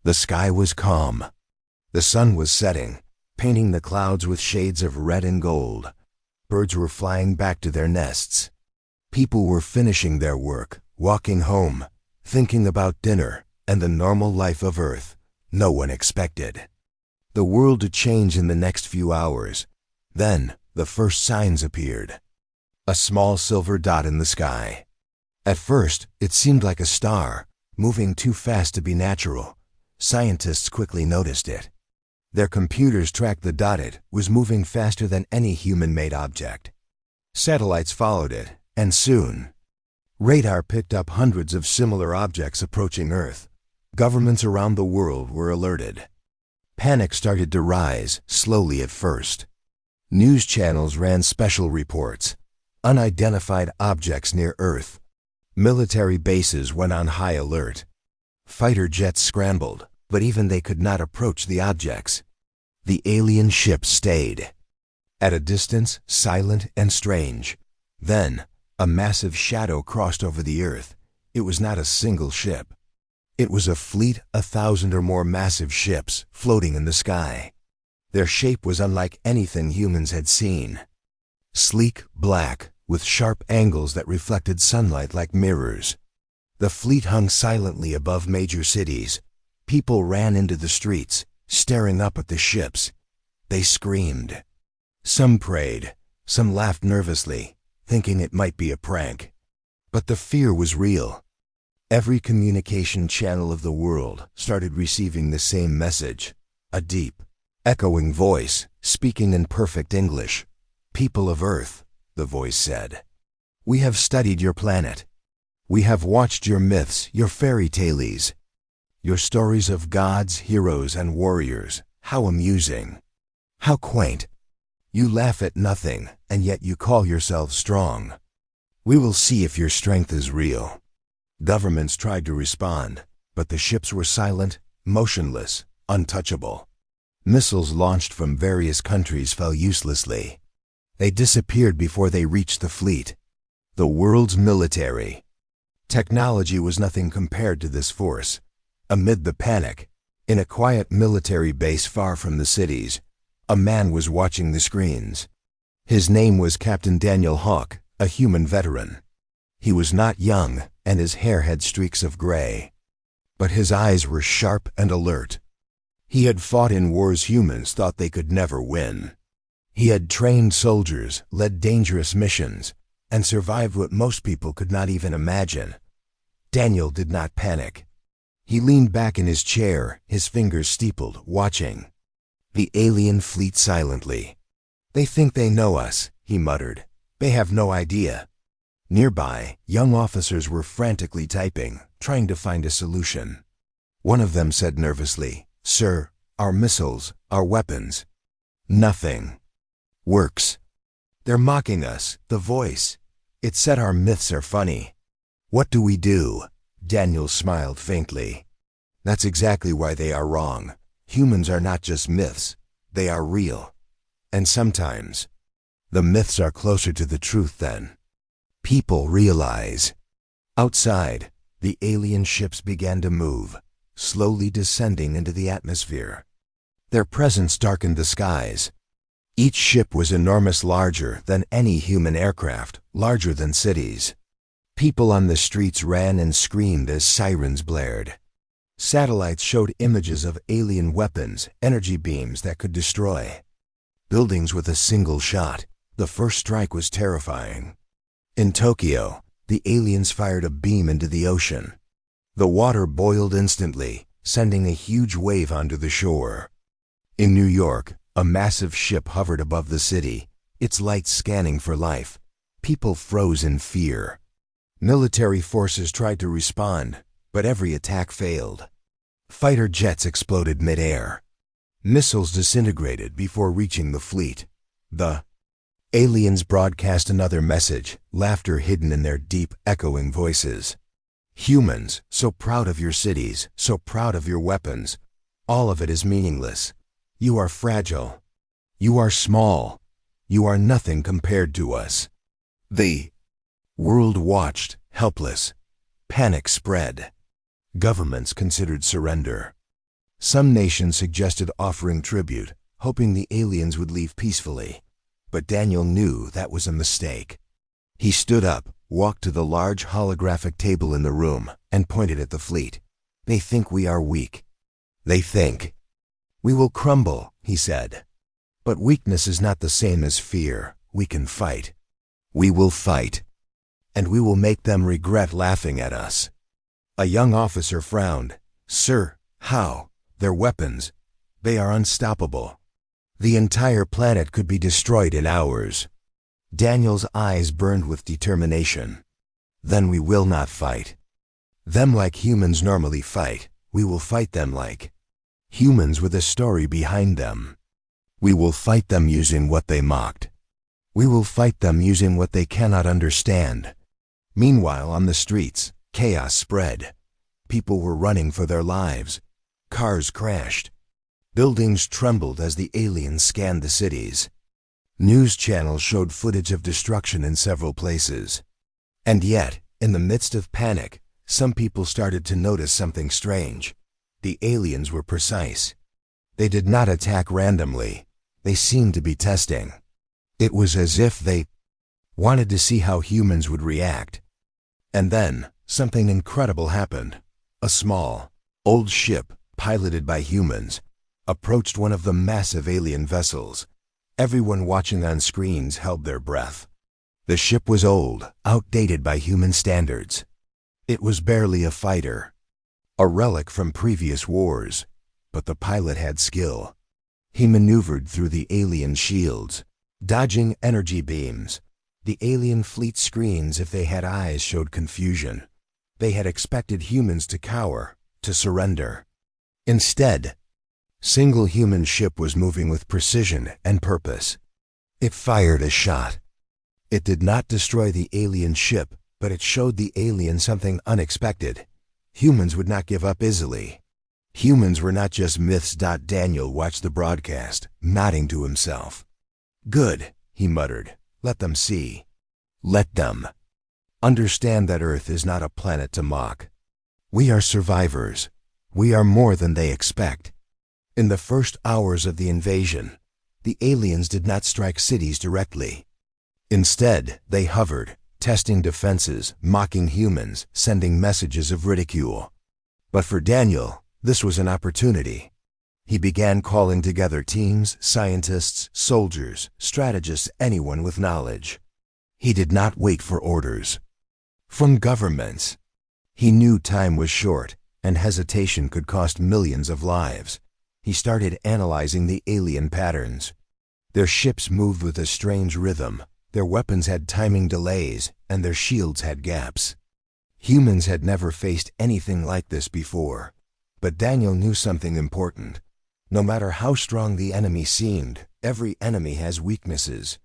The sky was calm. The sun was setting, painting the clouds with shades of red and gold. Birds were flying back to their nests. People were finishing their work, walking home, thinking about dinner and the normal life of Earth no one expected. The world to change in the next few hours. Then, the first signs appeared. A small silver dot in the sky. At first, it seemed like a star, moving too fast to be natural. Scientists quickly noticed it. Their computers tracked the dot. It was moving faster than any human-made object. Satellites followed it, and soon, radar picked up hundreds of similar objects approaching Earth. Governments around the world were alerted. Panic started to rise, slowly at first. News channels ran special reports. Unidentified objects near Earth. Military bases went on high alert. Fighter jets scrambled, but even they could not approach the objects. The alien ships stayed. At a distance, silent and strange. Then, a massive shadow crossed over the Earth. It was not a single ship. It was a fleet, 1,000 or more massive ships floating in the sky. Their shape was unlike anything humans had seen. Sleek, black, with sharp angles that reflected sunlight like mirrors. The fleet hung silently above major cities. People ran into the streets, staring up at the ships. They screamed. Some prayed, some laughed nervously, thinking it might be a prank. But the fear was real. Every communication channel of the world started receiving the same message. A deep, echoing voice, speaking in perfect English. "People of Earth," the voice said, "we have studied your planet. We have watched your myths, your fairy tales, your stories of gods, heroes, and warriors. How amusing. How quaint. You laugh at nothing, and yet you call yourselves strong. We will see if your strength is real." Governments tried to respond, but the ships were silent, motionless, untouchable. Missiles launched from various countries fell uselessly. They disappeared before they reached the fleet. The world's military. Technology was nothing compared to this force. Amid the panic, in a quiet military base far from the cities, a man was watching the screens. His name was Captain Daniel Hawk, a human veteran. He was not young, and his hair had streaks of gray. But his eyes were sharp and alert. He had fought in wars humans thought they could never win. He had trained soldiers, led dangerous missions, and survived what most people could not even imagine. Daniel did not panic. He leaned back in his chair, his fingers steepled, watching the alien fleet silently. "They think they know us," he muttered. "They have no idea." Nearby, young officers were frantically typing, trying to find a solution. One of them said nervously, "Sir, our missiles, our weapons. Nothing works. They're mocking us, the voice. It said our myths are funny. What do we do?" Daniel smiled faintly. "That's exactly why they are wrong. Humans are not just myths. They are real. And sometimes, the myths are closer to the truth than people realize." Outside, the alien ships began to move, slowly descending into the atmosphere. Their presence darkened the skies. Each ship was enormous, larger than any human aircraft, larger than cities. People on the streets ran and screamed as sirens blared. Satellites showed images of alien weapons, energy beams that could destroy buildings with a single shot. The first strike was terrifying. In Tokyo, the aliens fired a beam into the ocean. The water boiled instantly, sending a huge wave onto the shore. In New York, a massive ship hovered above the city, its lights scanning for life. People froze in fear. Military forces tried to respond, but every attack failed. Fighter jets exploded mid-air. Missiles disintegrated before reaching the fleet. The aliens broadcast another message, laughter hidden in their deep, echoing voices. "Humans, so proud of your cities, so proud of your weapons. All of it is meaningless. You are fragile. You are small. You are nothing compared to us." The world watched, helpless. Panic spread. Governments considered surrender. Some nations suggested offering tribute, hoping the aliens would leave peacefully. But Daniel knew that was a mistake. He stood up, walked to the large holographic table in the room, and pointed at the fleet. They think we are weak. They think. We will crumble, he said. But weakness is not the same as fear. We can fight. We will fight. And we will make them regret laughing at us. A young officer frowned. Sir, how? Their weapons. They are unstoppable. The entire planet could be destroyed in hours. Daniel's eyes burned with determination. Then we will not fight. Them like humans normally fight. We will fight them like humans with a story behind them. We will fight them using what they mocked. We will fight them using what they cannot understand. Meanwhile, on the streets, chaos spread. People were running for their lives. Cars crashed. Buildings trembled as the aliens scanned the cities. News channels showed footage of destruction in several places. And yet, in the midst of panic, some people started to notice something strange. The aliens were precise. They did not attack randomly. They seemed to be testing. It was as if they wanted to see how humans would react. And then, something incredible happened. A small, old ship, piloted by humans, approached one of the massive alien vessels. Everyone watching on screens held their breath. The ship was old, outdated by human standards. It was barely a fighter, a relic from previous wars, but the pilot had skill. He maneuvered through the alien shields, dodging energy beams. The alien fleet screens, if they had eyes, showed confusion. They had expected humans to cower, to surrender. Instead, single human ship was moving with precision and purpose. It fired a shot. It did not destroy the alien ship, but it showed the alien something unexpected. Humans would not give up easily. Humans were not just myths. Daniel watched the broadcast, nodding to himself. Good, he muttered. Let them see. Let them understand that Earth is not a planet to mock. We are survivors. We are more than they expect. In the first hours of the invasion, the aliens did not strike cities directly. Instead, they hovered, testing defenses, mocking humans, sending messages of ridicule. But for Daniel, this was an opportunity. He began calling together teams, scientists, soldiers, strategists, anyone with knowledge. He did not wait for orders from governments. He knew time was short, and hesitation could cost millions of lives. He started analyzing the alien patterns. Their ships moved with a strange rhythm. Their weapons had timing delays, and their shields had gaps. Humans had never faced anything like this before. But Daniel knew something important. No matter how strong the enemy seemed, every enemy has weaknesses.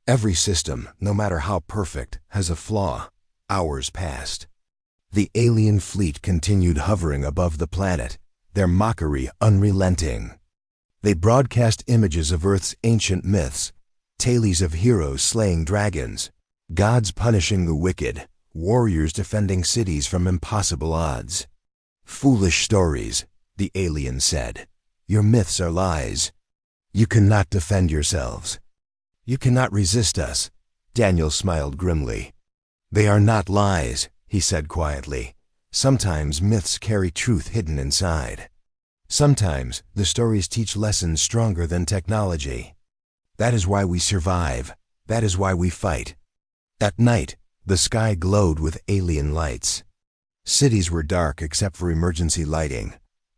Every system, no matter how perfect, has a flaw. Hours passed. The alien fleet continued hovering above the planet, their mockery unrelenting. They broadcast images of Earth's ancient myths, tales of heroes slaying dragons, gods punishing the wicked, warriors defending cities from impossible odds. Foolish stories, the alien said. Your myths are lies. You cannot defend yourselves. You cannot resist us. Daniel smiled grimly. They are not lies, he said quietly. Sometimes myths carry truth hidden inside. Sometimes the stories teach lessons stronger than technology. That is why we survive. That is why we fight. At night, the sky glowed with alien lights. Cities were dark except for emergency lighting.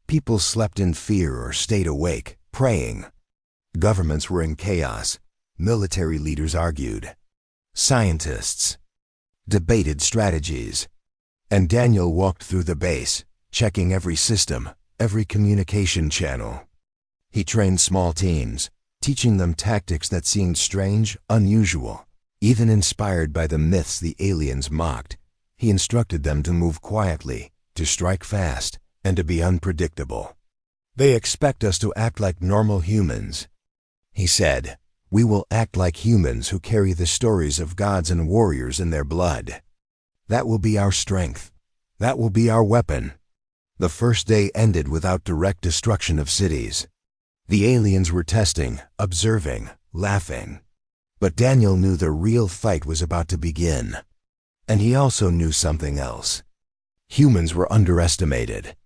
People slept in fear or stayed awake, praying. Governments were in chaos. Military leaders argued. Scientists debated strategies. And Daniel walked through the base, checking every system, every communication channel. He trained small teams, teaching them tactics that seemed strange, unusual, even inspired by the myths the aliens mocked. He instructed them to move quietly, to strike fast, and to be unpredictable. They expect us to act like normal humans. He said, we will act like humans who carry the stories of gods and warriors in their blood. That will be our strength. That will be our weapon. The first day ended without direct destruction of cities. The aliens were testing, observing, laughing. But Daniel knew the real fight was about to begin. And he also knew something else. Humans were underestimated.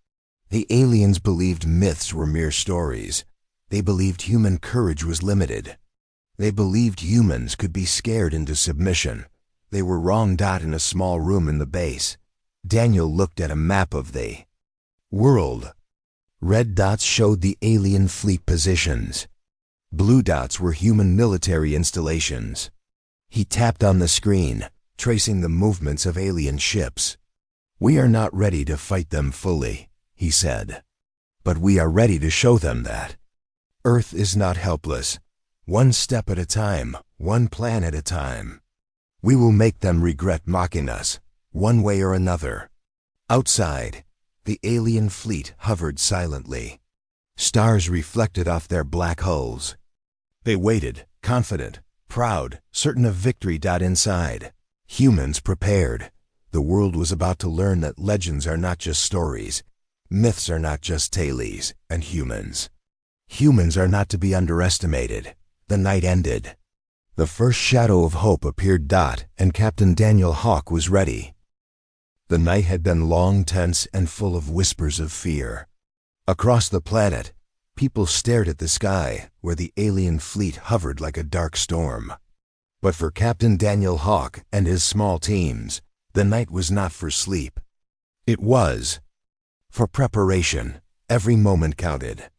The aliens believed myths were mere stories. They believed human courage was limited. They believed humans could be scared into submission. They were wrong. In a small room in the base, Daniel looked at a map of the world. Red dots showed the alien fleet positions. Blue dots were human military installations. He tapped on the screen, tracing the movements of alien ships. "We are not ready to fight them fully," he said. "But we are ready to show them that Earth is not helpless. One step at a time, one plan at a time. We will make them regret mocking us, one way or another." Outside, the alien fleet hovered silently. Stars reflected off their black hulls. They waited, confident, proud, certain of victory. Inside, humans prepared. The world was about to learn that legends are not just stories, myths are not just tales, and humans are not to be underestimated. The night ended. The first shadow of hope appeared. And Captain Daniel Hawk was ready. The night had been long, tense, and full of whispers of fear. Across the planet, people stared at the sky, where the alien fleet hovered like a dark storm. But for Captain Daniel Hawk and his small teams, the night was not for sleep. It was for preparation. Every moment counted.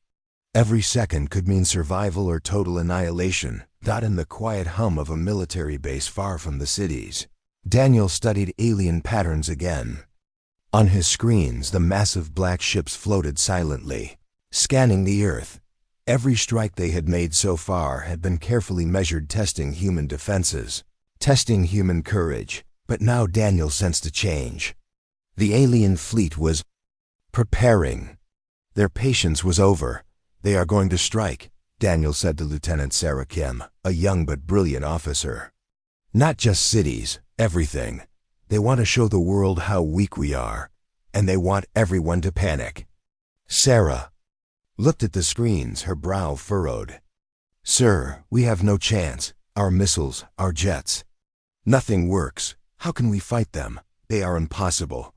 Every second could mean survival or total annihilation. In the quiet hum of a military base far from the cities, Daniel studied alien patterns again. On his screens, the massive black ships floated silently, scanning the Earth. Every strike they had made so far had been carefully measured, testing human defenses, testing human courage. But now Daniel sensed a change. The alien fleet was preparing. Their patience was over. "They are going to strike," Daniel said to Lieutenant Sarah Kim, a young but brilliant officer. "Not just cities, everything. They want to show the world how weak we are, and they want everyone to panic." Sarah looked at the screens, her brow furrowed. "Sir, we have no chance. Our missiles, our jets. Nothing works. How can we fight them? They are impossible."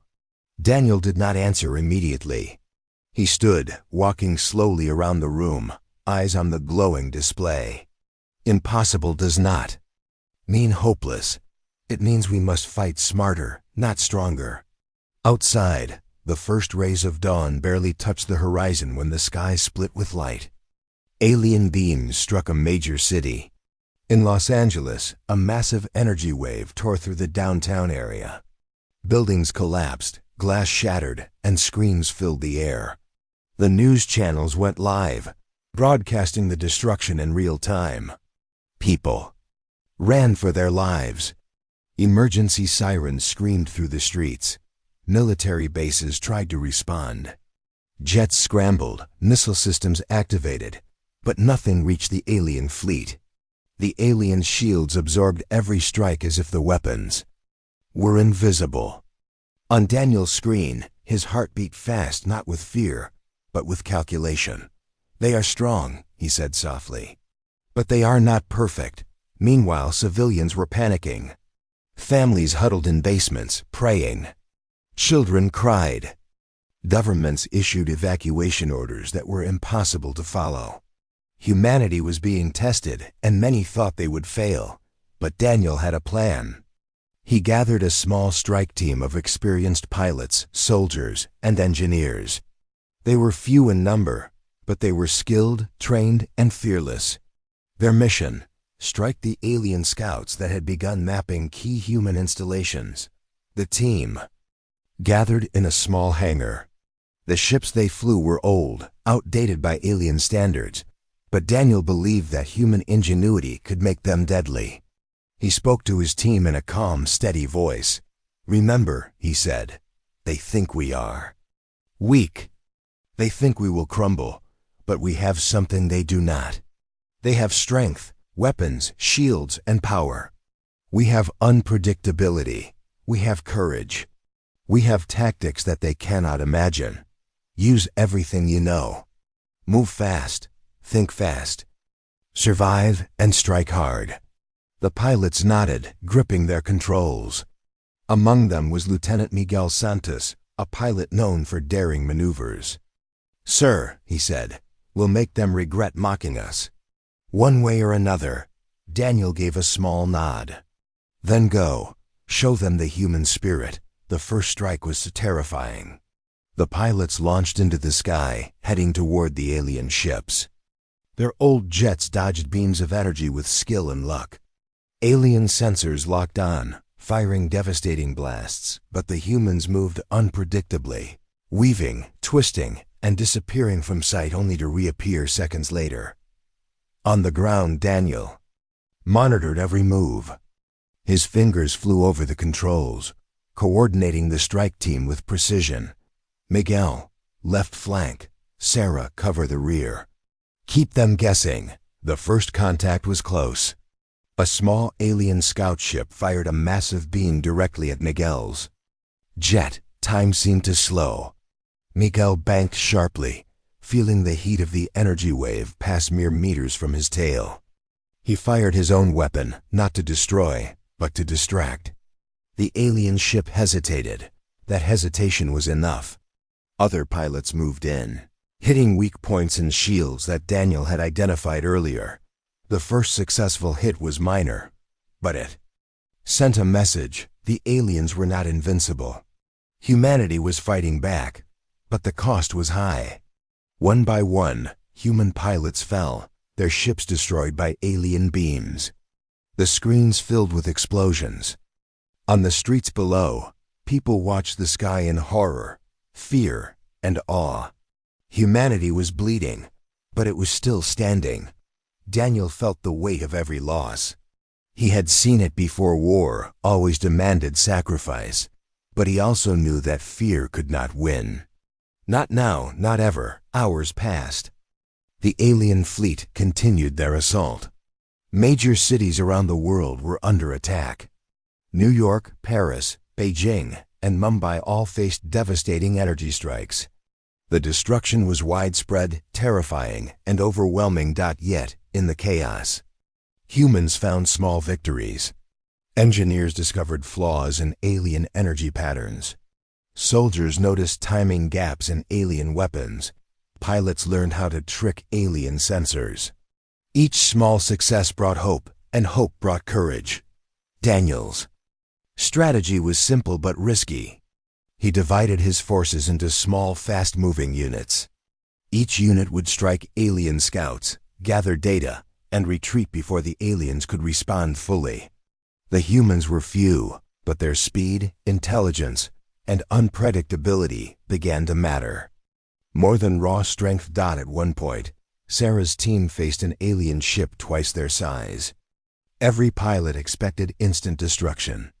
Daniel did not answer immediately. He stood, walking slowly around the room, eyes on the glowing display. Impossible does not mean hopeless. It means we must fight smarter, not stronger. Outside, the first rays of dawn barely touched the horizon when the sky split with light. Alien beams struck a major city. In Los Angeles, a massive energy wave tore through the downtown area. Buildings collapsed, glass shattered, and screams filled the air. The news channels went live, broadcasting the destruction in real time. People ran for their lives. Emergency sirens screamed through the streets. Military bases tried to respond. Jets scrambled, missile systems activated, but nothing reached the alien fleet. The alien shields absorbed every strike as if the weapons were invisible. On Daniel's screen, his heart beat fast, not with fear, but with calculation. "They are strong," he said softly. "But they are not perfect." Meanwhile, civilians were panicking. Families huddled in basements, praying. Children cried. Governments issued evacuation orders that were impossible to follow. Humanity was being tested, and many thought they would fail. But Daniel had a plan. He gathered a small strike team of experienced pilots, soldiers, and engineers. They were few in number, but they were skilled, trained, and fearless. Their mission: strike the alien scouts that had begun mapping key human installations. The team gathered in a small hangar. The ships they flew were old, outdated by alien standards, but Daniel believed that human ingenuity could make them deadly. He spoke to his team in a calm, steady voice. "Remember," he said, "they think we are weak. They think we will crumble, but we have something they do not. They have strength, weapons, shields, and power. We have unpredictability. We have courage. We have tactics that they cannot imagine. Use everything you know. Move fast. Think fast. Survive and strike hard. The pilots nodded, gripping their controls. Among them was Lieutenant Miguel Santos, a pilot known for daring maneuvers. "Sir," he said, "we'll make them regret mocking us." "One way or another." Daniel gave a small nod. "Then go. Show them the human spirit." The first strike was terrifying. The pilots launched into the sky, heading toward the alien ships. Their old jets dodged beams of energy with skill and luck. Alien sensors locked on, firing devastating blasts, but the humans moved unpredictably, weaving, twisting, and disappearing from sight only to reappear seconds later. On the ground, Daniel monitored every move. His fingers flew over the controls, coordinating the strike team with precision. Miguel, left flank. Sarah, cover the rear. Keep them guessing. The first contact was close. A small alien scout ship fired a massive beam directly at Miguel's jet. Time seemed to slow. Miguel banked sharply, feeling the heat of the energy wave pass mere meters from his tail. He fired his own weapon, not to destroy, but to distract. The alien ship hesitated. That hesitation was enough. Other pilots moved in, hitting weak points and shields that Daniel had identified earlier. The first successful hit was minor, but it sent a message. The aliens were not invincible. Humanity was fighting back, but the cost was high. One by one, human pilots fell, their ships destroyed by alien beams. The screens filled with explosions. On the streets below, people watched the sky in horror, fear, and awe. Humanity was bleeding, but it was still standing. Daniel felt the weight of every loss. He had seen it before. War always demanded sacrifice, but he also knew that fear could not win. Not now, not ever. Hours passed. The alien fleet continued their assault. Major cities around the world were under attack. New York, Paris, Beijing, and Mumbai all faced devastating energy strikes. The destruction was widespread, terrifying, and overwhelming. Yet, in the chaos, humans found small victories. Engineers discovered flaws in alien energy patterns. Soldiers noticed timing gaps in alien weapons. Pilots learned how to trick alien sensors. Each small success brought hope, and hope brought courage. Daniel's strategy was simple but risky. He divided his forces into small, fast-moving units. Each unit would strike alien scouts, gather data, and retreat before the aliens could respond fully. The humans were few, but their speed, intelligence, and unpredictability began to matter. More than raw strength. At one point, Sarah's team faced an alien ship twice their size. Every pilot expected instant destruction.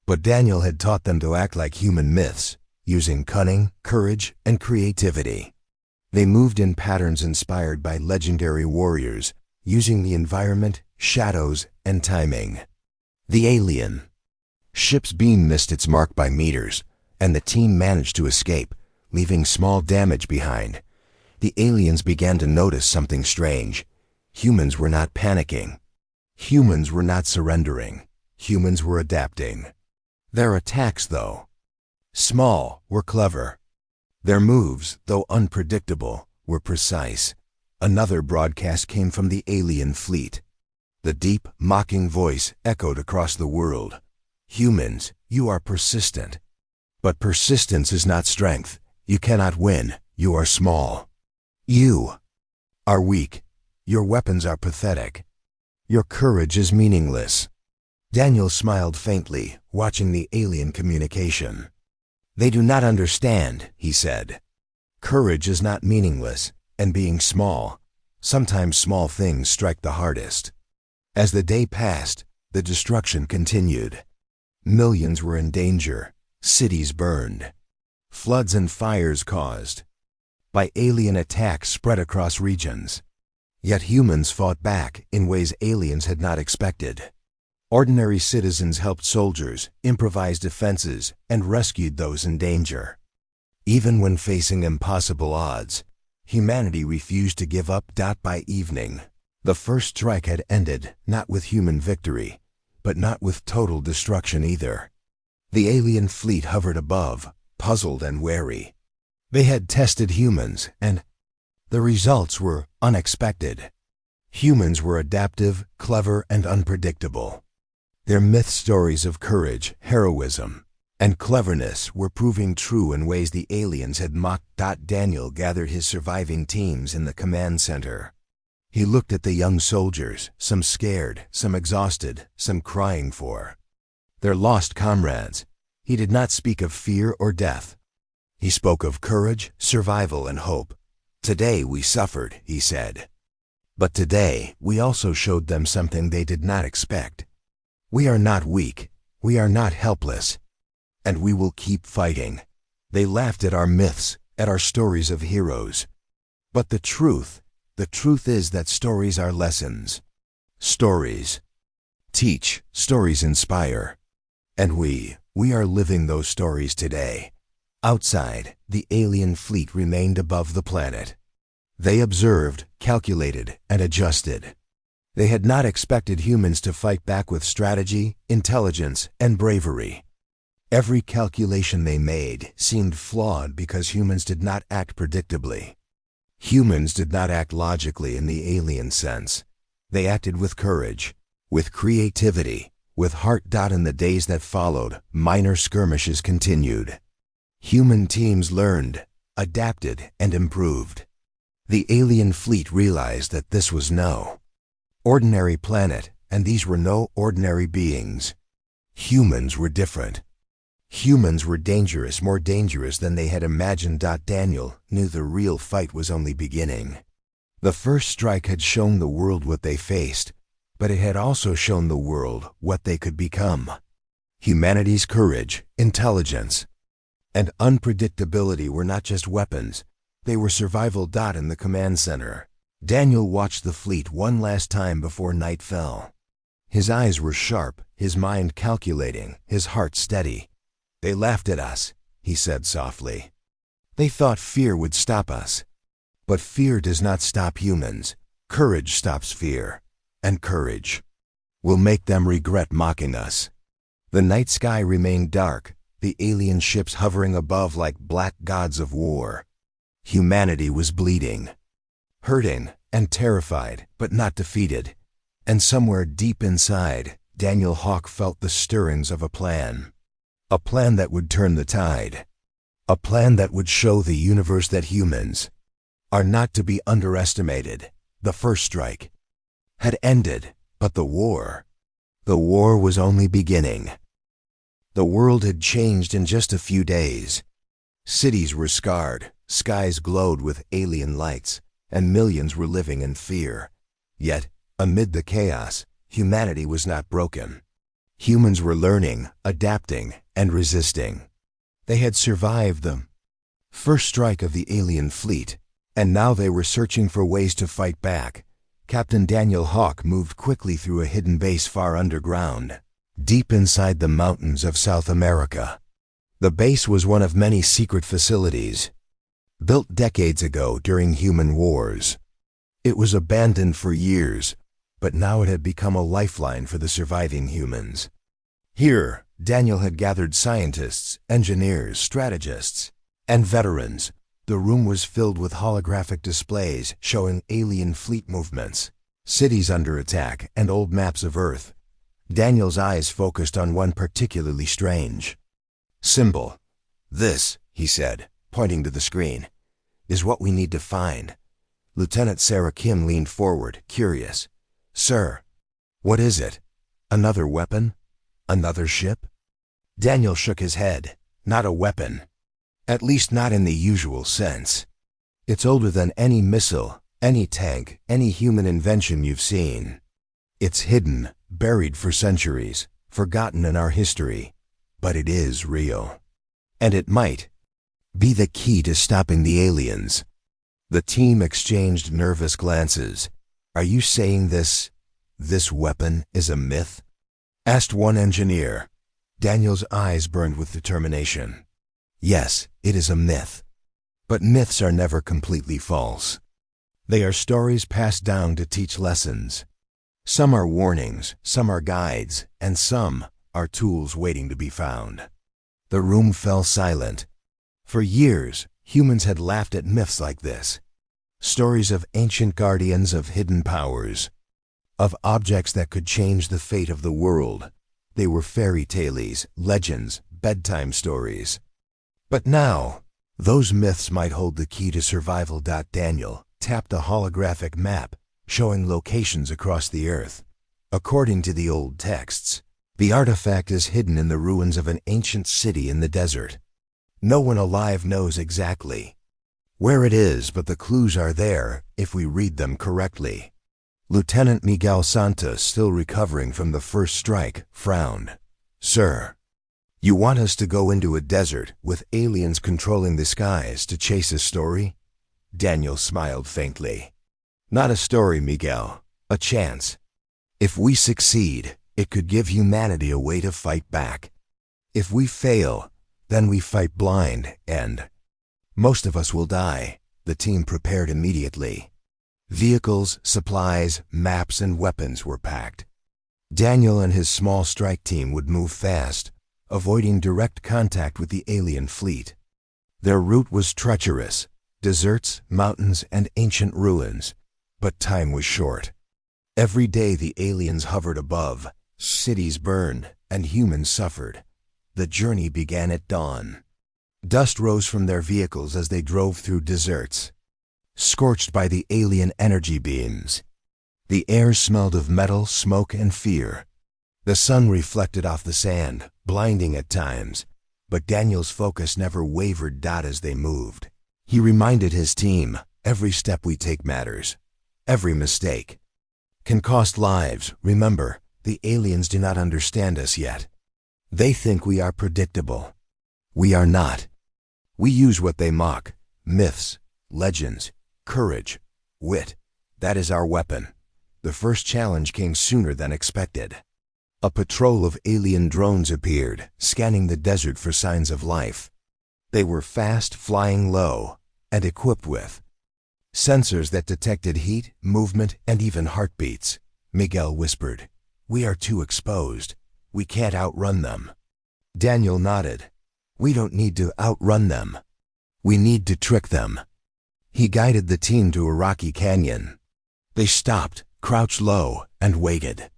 But Daniel had taught them to act like human myths, using cunning, courage, and creativity. They moved in patterns inspired by legendary warriors, using the environment, shadows, and timing. The alien ship's beam missed its mark by meters, and the team managed to escape, leaving small damage behind. The aliens began to notice something strange. Humans were not panicking. Humans were not surrendering. Humans were adapting. Their attacks, though small, were clever. Their moves, though unpredictable, were precise. Another broadcast came from the alien fleet. The deep, mocking voice echoed across the world. "Humans, you are persistent. But persistence is not strength. You cannot win. You are small. You are weak. Your weapons are pathetic. Your courage is meaningless." Daniel smiled faintly, watching the alien communication. "They do not understand," he said. "Courage is not meaningless, and being small, sometimes small things strike the hardest." As the day passed, the destruction continued. Millions were in danger. Cities burned. Floods and fires caused by alien attacks spread across regions. Yet humans fought back in ways aliens had not expected. Ordinary citizens helped soldiers, improvised defenses, and rescued those in danger. Even when facing impossible odds, humanity refused to give up. By evening, the first strike had ended, not with human victory, but not with total destruction either. The alien fleet hovered above, puzzled and wary. They had tested humans, and the results were unexpected. Humans were adaptive, clever, and unpredictable. Their myth stories of courage, heroism, and cleverness were proving true in ways the aliens had mocked. Daniel gathered his surviving teams in the command center. He looked at the young soldiers, some scared, some exhausted, some crying for their lost comrades. He did not speak of fear or death. He spoke of courage, survival, and hope. "Today we suffered," he said. "But today we also showed them something they did not expect. We are not weak, we are not helpless, and we will keep fighting." They laughed at our myths, at our stories of heroes. But the truth is that stories are lessons. Stories teach, stories inspire. And we are living those stories today. Outside, the alien fleet remained above the planet. They observed, calculated, and adjusted. They had not expected humans to fight back with strategy, intelligence, and bravery. Every calculation they made seemed flawed because humans did not act predictably. Humans did not act logically in the alien sense. They acted with courage, with creativity, with heart. In the days that followed, minor skirmishes continued. Human teams learned, adapted, and improved. The alien fleet realized that this was no ordinary planet, and these were no ordinary beings. Humans were different. Humans were dangerous, more dangerous than they had imagined. Daniel knew the real fight was only beginning. The first strike had shown the world what they faced, but it had also shown the world what they could become. Humanity's courage, intelligence, and unpredictability were not just weapons, they were survival. In the command center, Daniel watched the fleet one last time before night fell. His eyes were sharp, his mind calculating, his heart steady. "They laughed at us," he said softly. "They thought fear would stop us. But fear does not stop humans. Courage stops fear, and courage will make them regret mocking us." The night sky remained dark, the alien ships hovering above like black gods of war. Humanity was bleeding, hurting, and terrified, but not defeated. And somewhere deep inside, Daniel Hawk felt the stirrings of a plan. A plan that would turn the tide. A plan that would show the universe that humans are not to be underestimated. The first strike had ended, but the war was only beginning. The world had changed in just a few days. Cities were scarred, skies glowed with alien lights, and millions were living in fear. Yet, amid the chaos, humanity was not broken. Humans were learning, adapting, and resisting. They had survived the first strike of the alien fleet, and now they were searching for ways to fight back. Captain Daniel Hawk moved quickly through a hidden base far underground, deep inside the mountains of South America. The base was one of many secret facilities, built decades ago during human wars. It was abandoned for years, but now it had become a lifeline for the surviving humans. Here, Daniel had gathered scientists, engineers, strategists, and veterans. The room was filled with holographic displays showing alien fleet movements, cities under attack, and old maps of Earth. Daniel's eyes focused on one particularly strange symbol. "This," he said, pointing to the screen, "is what we need to find." Lieutenant Sarah Kim leaned forward, curious. "Sir, what is it? Another weapon? Another ship?" Daniel shook his head. "Not a weapon. At least not in the usual sense. It's older than any missile, any tank, any human invention you've seen. It's hidden, buried for centuries, forgotten in our history. But it is real. And it might be the key to stopping the aliens." The team exchanged nervous glances. "Are you saying this weapon is a myth?" asked one engineer. Daniel's eyes burned with determination. Yes, it is a myth. But myths are never completely false. They are stories passed down to teach lessons. Some are warnings, some are guides, and some are tools waiting to be found. The room fell silent. For years, humans had laughed at myths like this. Stories of ancient guardians of hidden powers, of objects that could change the fate of the world. They were fairy tales, legends, bedtime stories. But now, those myths might hold the key to survival. Daniel tapped a holographic map showing locations across the earth. According to the old texts, the artifact is hidden in the ruins of an ancient city in the desert. No one alive knows exactly where it is, but the clues are there if we read them correctly. Lieutenant Miguel Santos, still recovering from the first strike, frowned. "Sir, you want us to go into a desert with aliens controlling the skies to chase a story?" Daniel smiled faintly. "Not a story, Miguel. A chance. If we succeed, it could give humanity a way to fight back. If we fail, then we fight blind, and most of us will die." The team prepared immediately. Vehicles, supplies, maps, and weapons were packed. Daniel and his small strike team would move fast, avoiding direct contact with the alien fleet. Their route was treacherous: deserts, mountains, and ancient ruins. But time was short. Every day the aliens hovered above, cities burned, and humans suffered. The journey began at dawn. Dust rose from their vehicles as they drove through deserts, scorched by the alien energy beams. The air smelled of metal, smoke, and fear. The sun reflected off the sand, blinding at times, but Daniel's focus never wavered. As they moved, he reminded his team, "Every step we take matters. Every mistake can cost lives. Remember, the aliens do not understand us yet. They think we are predictable. We are not. We use what they mock: myths, legends, courage, wit. That is our weapon." The first challenge came sooner than expected. A patrol of alien drones appeared, scanning the desert for signs of life. They were fast, flying low, and equipped with sensors that detected heat, movement, and even heartbeats. Miguel whispered, "We are too exposed. We can't outrun them." Daniel nodded. "We don't need to outrun them. We need to trick them." He guided the team to a rocky canyon. They stopped, crouched low, and waited.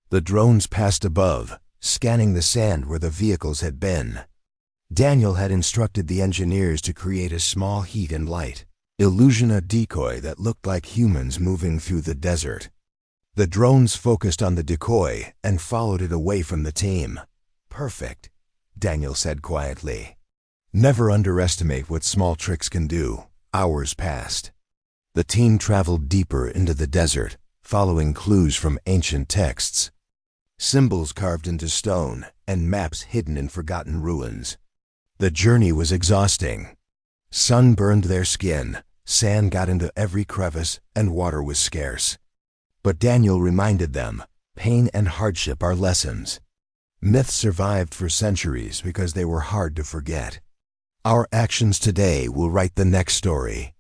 The drones passed above, scanning the sand where the vehicles had been. Daniel had instructed the engineers to create a small heat and light illusion, a decoy that looked like humans moving through the desert. The drones focused on the decoy and followed it away from the team. "Perfect," Daniel said quietly. "Never underestimate what small tricks can do." Hours passed. The team traveled deeper into the desert, following clues from ancient texts, symbols carved into stone, and maps hidden in forgotten ruins. The journey was exhausting. Sun burned their skin, sand got into every crevice, and water was scarce. But Daniel reminded them, pain and hardship are lessons. Myths survived for centuries because they were hard to forget. Our actions today will write the next story.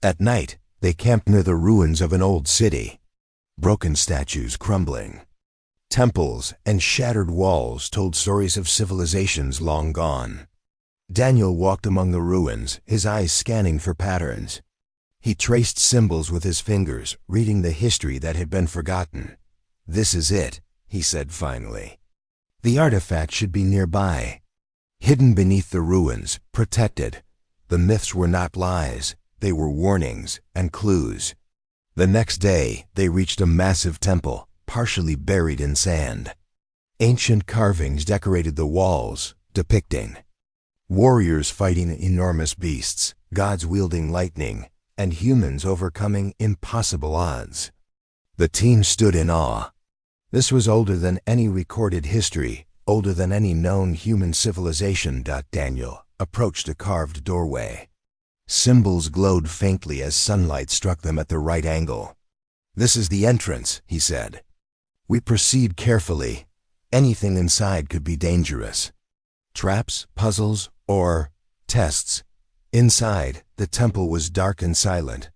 At night, they camped near the ruins of an old city. Broken statues crumbling. Temples and shattered walls told stories of civilizations long gone. Daniel walked among the ruins, his eyes scanning for patterns. He traced symbols with his fingers, reading the history that had been forgotten. "This is it," he said finally. "The artifact should be nearby, hidden beneath the ruins, protected." The myths were not lies, they were warnings and clues. The next day, they reached a massive temple, partially buried in sand. Ancient carvings decorated the walls, depicting warriors fighting enormous beasts, gods wielding lightning, and humans overcoming impossible odds. The team stood in awe. This was older than any recorded history, older than any known human civilization. Daniel approached a carved doorway. Symbols glowed faintly as sunlight struck them at the right angle. "This is the entrance," he said. "We proceed carefully. Anything inside could be dangerous. Traps, puzzles, or Tests. Inside, the temple was dark and silent.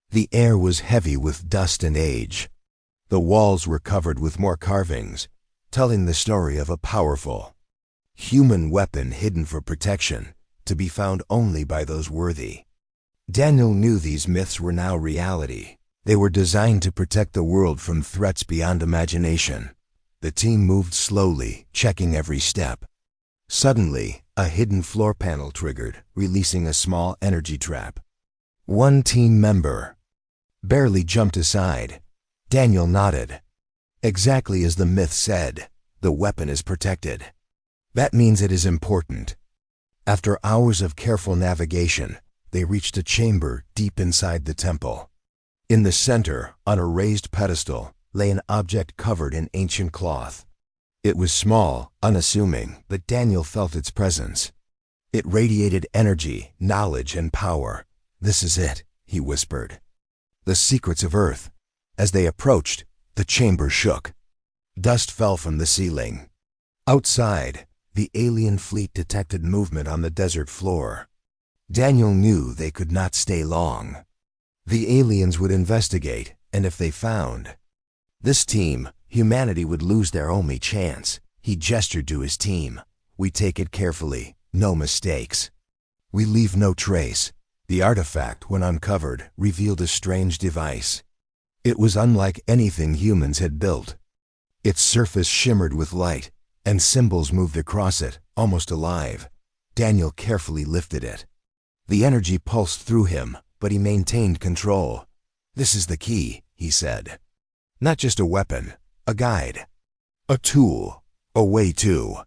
The air was heavy with dust and age. The walls were covered with more carvings, telling the story of a powerful human weapon hidden for protection, to be found only by those worthy. Daniel knew these myths were now reality. They were designed to protect the world from threats beyond imagination. The team moved slowly, checking every step. Suddenly, a hidden floor panel triggered, releasing a small energy trap. One team member barely jumped aside. Daniel nodded. Exactly as the myth said, the weapon is protected. That means it is important. After hours of careful navigation, they reached a chamber deep inside the temple. In the center, on a raised pedestal, lay an object covered in ancient cloth. It was small, unassuming, but Daniel felt its presence. It radiated energy, knowledge, and power. "This is it," he whispered. "The secrets of Earth." As they approached, the chamber shook. Dust fell from the ceiling. Outside, the alien fleet detected movement on the desert floor. Daniel knew they could not stay long. The aliens would investigate, and if they found this team, humanity would lose their only chance. He gestured to his team. "We take it carefully, no mistakes. We leave no trace." The artifact, when uncovered, revealed a strange device. It was unlike anything humans had built. Its surface shimmered with light, and symbols moved across it, almost alive. Daniel carefully lifted it. The energy pulsed through him, but he maintained control. "This is the key," he said. "Not just a weapon, a guide. A tool, a way to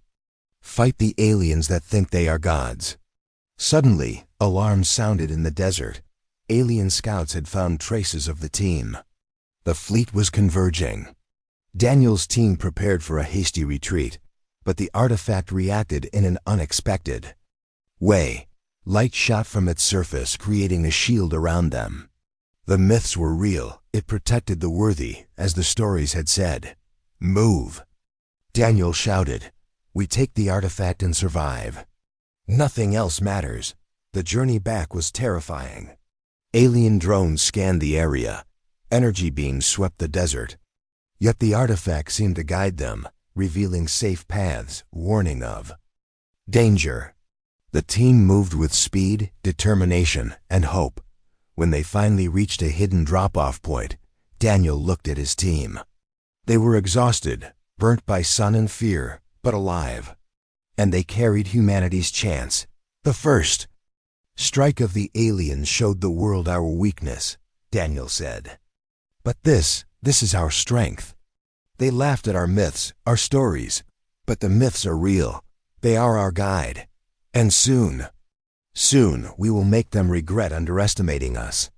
fight the aliens that think they are gods." Suddenly, alarms sounded in the desert. Alien scouts had found traces of the team. The fleet was converging. Daniel's team prepared for a hasty retreat, but the artifact reacted in an unexpected way. Light shot from its surface, creating a shield around them. The myths were real. It protected the worthy, as the stories had said. "Move!" Daniel shouted. "We take the artifact and survive. Nothing else matters." The journey back was terrifying. Alien drones scanned the area. Energy beams swept the desert. Yet the artifact seemed to guide them, revealing safe paths, warning of danger. The team moved with speed, determination, and hope. When they finally reached a hidden drop-off point, Daniel looked at his team. They were exhausted, burnt by sun and fear, but alive. And they carried humanity's chance. The first strike of the aliens showed the world our weakness, Daniel said. "But this is our strength." They laughed at our myths, our stories. But the myths are real. They are our guide. And soon we will make them regret underestimating us.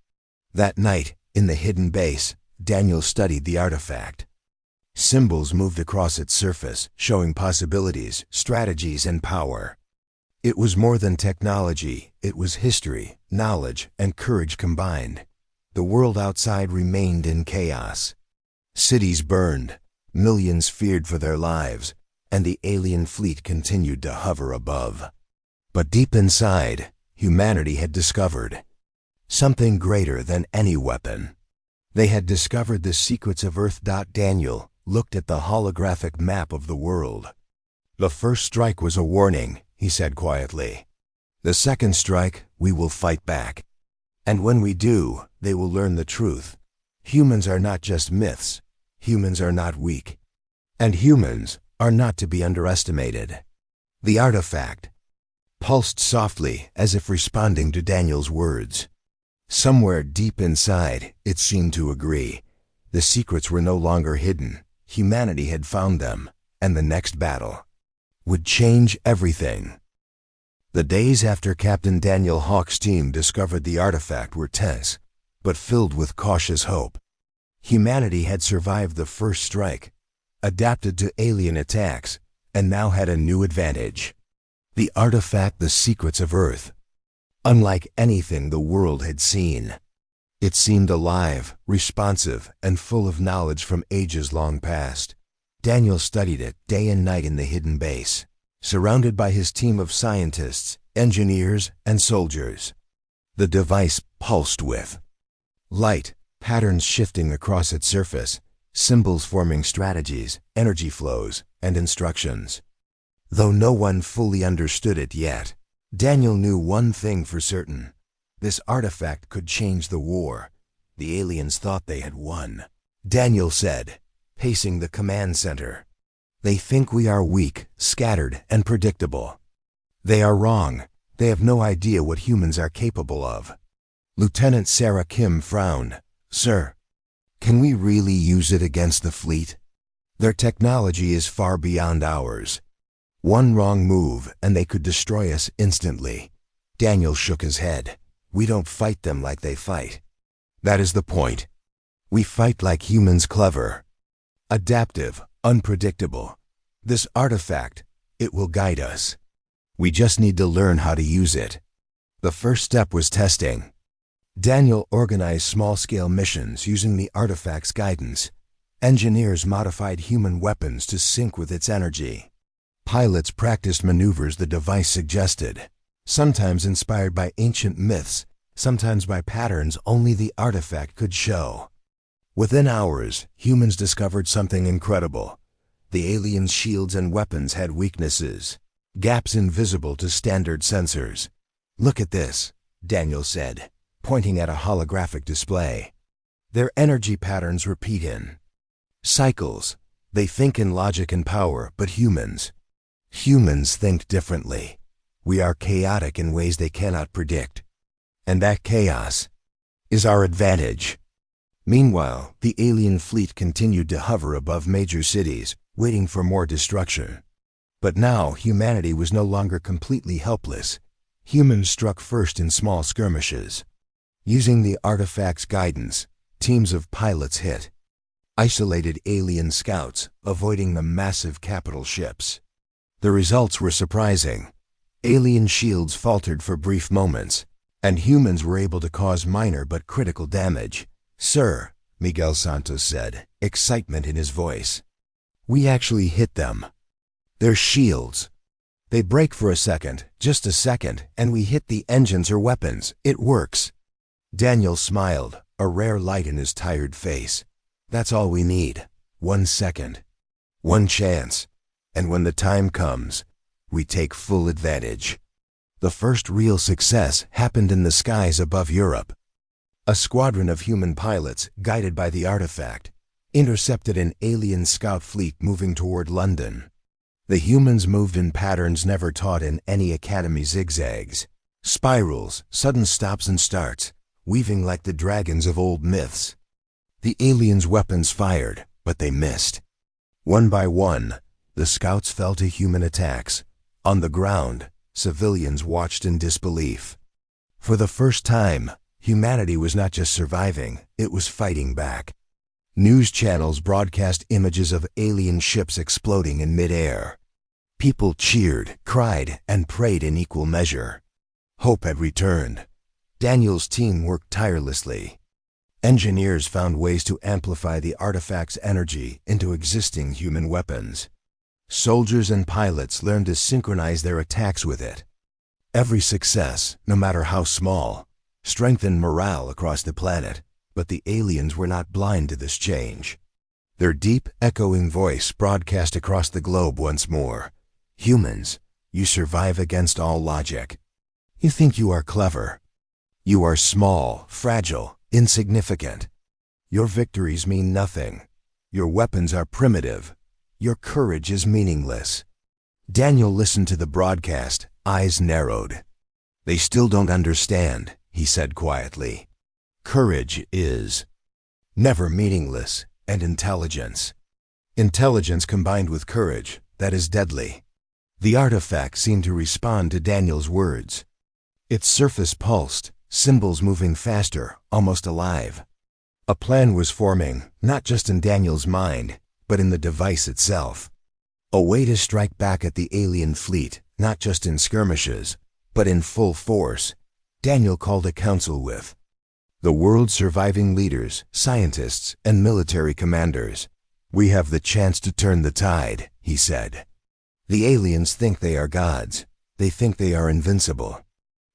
That night, in the hidden base, Daniel studied the artifact. Symbols moved across its surface, showing possibilities, strategies, and power. It was more than technology. It was history, knowledge, and courage combined. The world outside remained in chaos. Cities burned, millions feared for their lives, and the alien fleet continued to hover above. But deep inside, humanity had discovered something greater than any weapon. They had discovered the secrets of Earth. Daniel looked at the holographic map of the world. "The first strike was a warning," he said quietly. "The second strike, we will fight back. And when we do, they will learn the truth. Humans are not just myths. Humans are not weak. And humans are not to be underestimated." The artifact pulsed softly, as if responding to Daniel's words. Somewhere deep inside, it seemed to agree. The secrets were no longer hidden. Humanity had found them, and the next battle would change everything. The days after Captain Daniel Hawk's team discovered the artifact were tense, but filled with cautious hope. Humanity had survived the first strike, adapted to alien attacks, and now had a new advantage. The artifact, the secrets of Earth. Unlike anything the world had seen. It seemed alive, responsive, and full of knowledge from ages long past. Daniel studied it day and night in the hidden base. Surrounded by his team of scientists, engineers, and soldiers. The device pulsed with light, patterns shifting across its surface, symbols forming strategies, energy flows, and instructions. Though no one fully understood it yet, Daniel knew one thing for certain. This artifact could change the war. The aliens thought they had won. Daniel said, pacing the command center. They think we are weak, scattered, and predictable. They are wrong. They have no idea what humans are capable of. Lieutenant Sarah Kim frowned. Sir, can we really use it against the fleet? Their technology is far beyond ours. One wrong move and they could destroy us instantly. Daniel shook his head. We don't fight them like they fight. That is the point. We fight like humans, clever, adaptive, unpredictable. This artifact, it will guide us. We just need to learn how to use it. The first step was testing. Daniel organized small-scale missions using the artifact's guidance. Engineers modified human weapons to sync with its energy. Pilots practiced maneuvers the device suggested, sometimes inspired by ancient myths, sometimes by patterns only the artifact could show. Within hours, humans discovered something incredible. The aliens' shields and weapons had weaknesses, gaps invisible to standard sensors. Look at this, Daniel said, pointing at a holographic display. Their energy patterns repeat in cycles. They think in logic and power, but humans think differently. We are chaotic in ways they cannot predict. And that chaos is our advantage. Meanwhile, the alien fleet continued to hover above major cities, waiting for more destruction. But now humanity was no longer completely helpless. Humans struck first in small skirmishes. Using the artifact's guidance, teams of pilots hit isolated alien scouts, avoiding the massive capital ships. The results were surprising. Alien shields faltered for brief moments, and humans were able to cause minor but critical damage. Sir, Miguel Santos said, excitement in his voice. We actually hit them. Their shields. They break for a second, just a second, and we hit the engines or weapons. It works. Daniel smiled, a rare light in his tired face. That's all we need. 1 second. One chance. And when the time comes, we take full advantage. The first real success happened in the skies above Europe. A squadron of human pilots, guided by the artifact, intercepted an alien scout fleet moving toward London. The humans moved in patterns never taught in any academy: zigzags, spirals, sudden stops and starts, weaving like the dragons of old myths. The aliens' weapons fired, but they missed. One by one, the scouts fell to human attacks. On the ground, civilians watched in disbelief. For the first time, humanity was not just surviving, it was fighting back. News channels broadcast images of alien ships exploding in mid-air. People cheered, cried, and prayed in equal measure. Hope had returned. Daniel's team worked tirelessly. Engineers found ways to amplify the artifact's energy into existing human weapons. Soldiers and pilots learned to synchronize their attacks with it. Every success, no matter how small, strengthened morale across the planet, but the aliens were not blind to this change. Their deep, echoing voice broadcast across the globe once more. Humans, you survive against all logic. You think you are clever. You are small, fragile, insignificant. Your victories mean nothing. Your weapons are primitive. Your courage is meaningless. Daniel listened to the broadcast, eyes narrowed. They still don't understand, he said quietly. Courage is never meaningless, and intelligence. Intelligence combined with courage, that is deadly. The artifact seemed to respond to Daniel's words. Its surface pulsed, symbols moving faster, almost alive. A plan was forming, not just in Daniel's mind, but in the device itself. A way to strike back at the alien fleet, not just in skirmishes, but in full force. Daniel called a council with the world's surviving leaders, scientists, and military commanders. We have the chance to turn the tide, he said. The aliens think they are gods. They think they are invincible.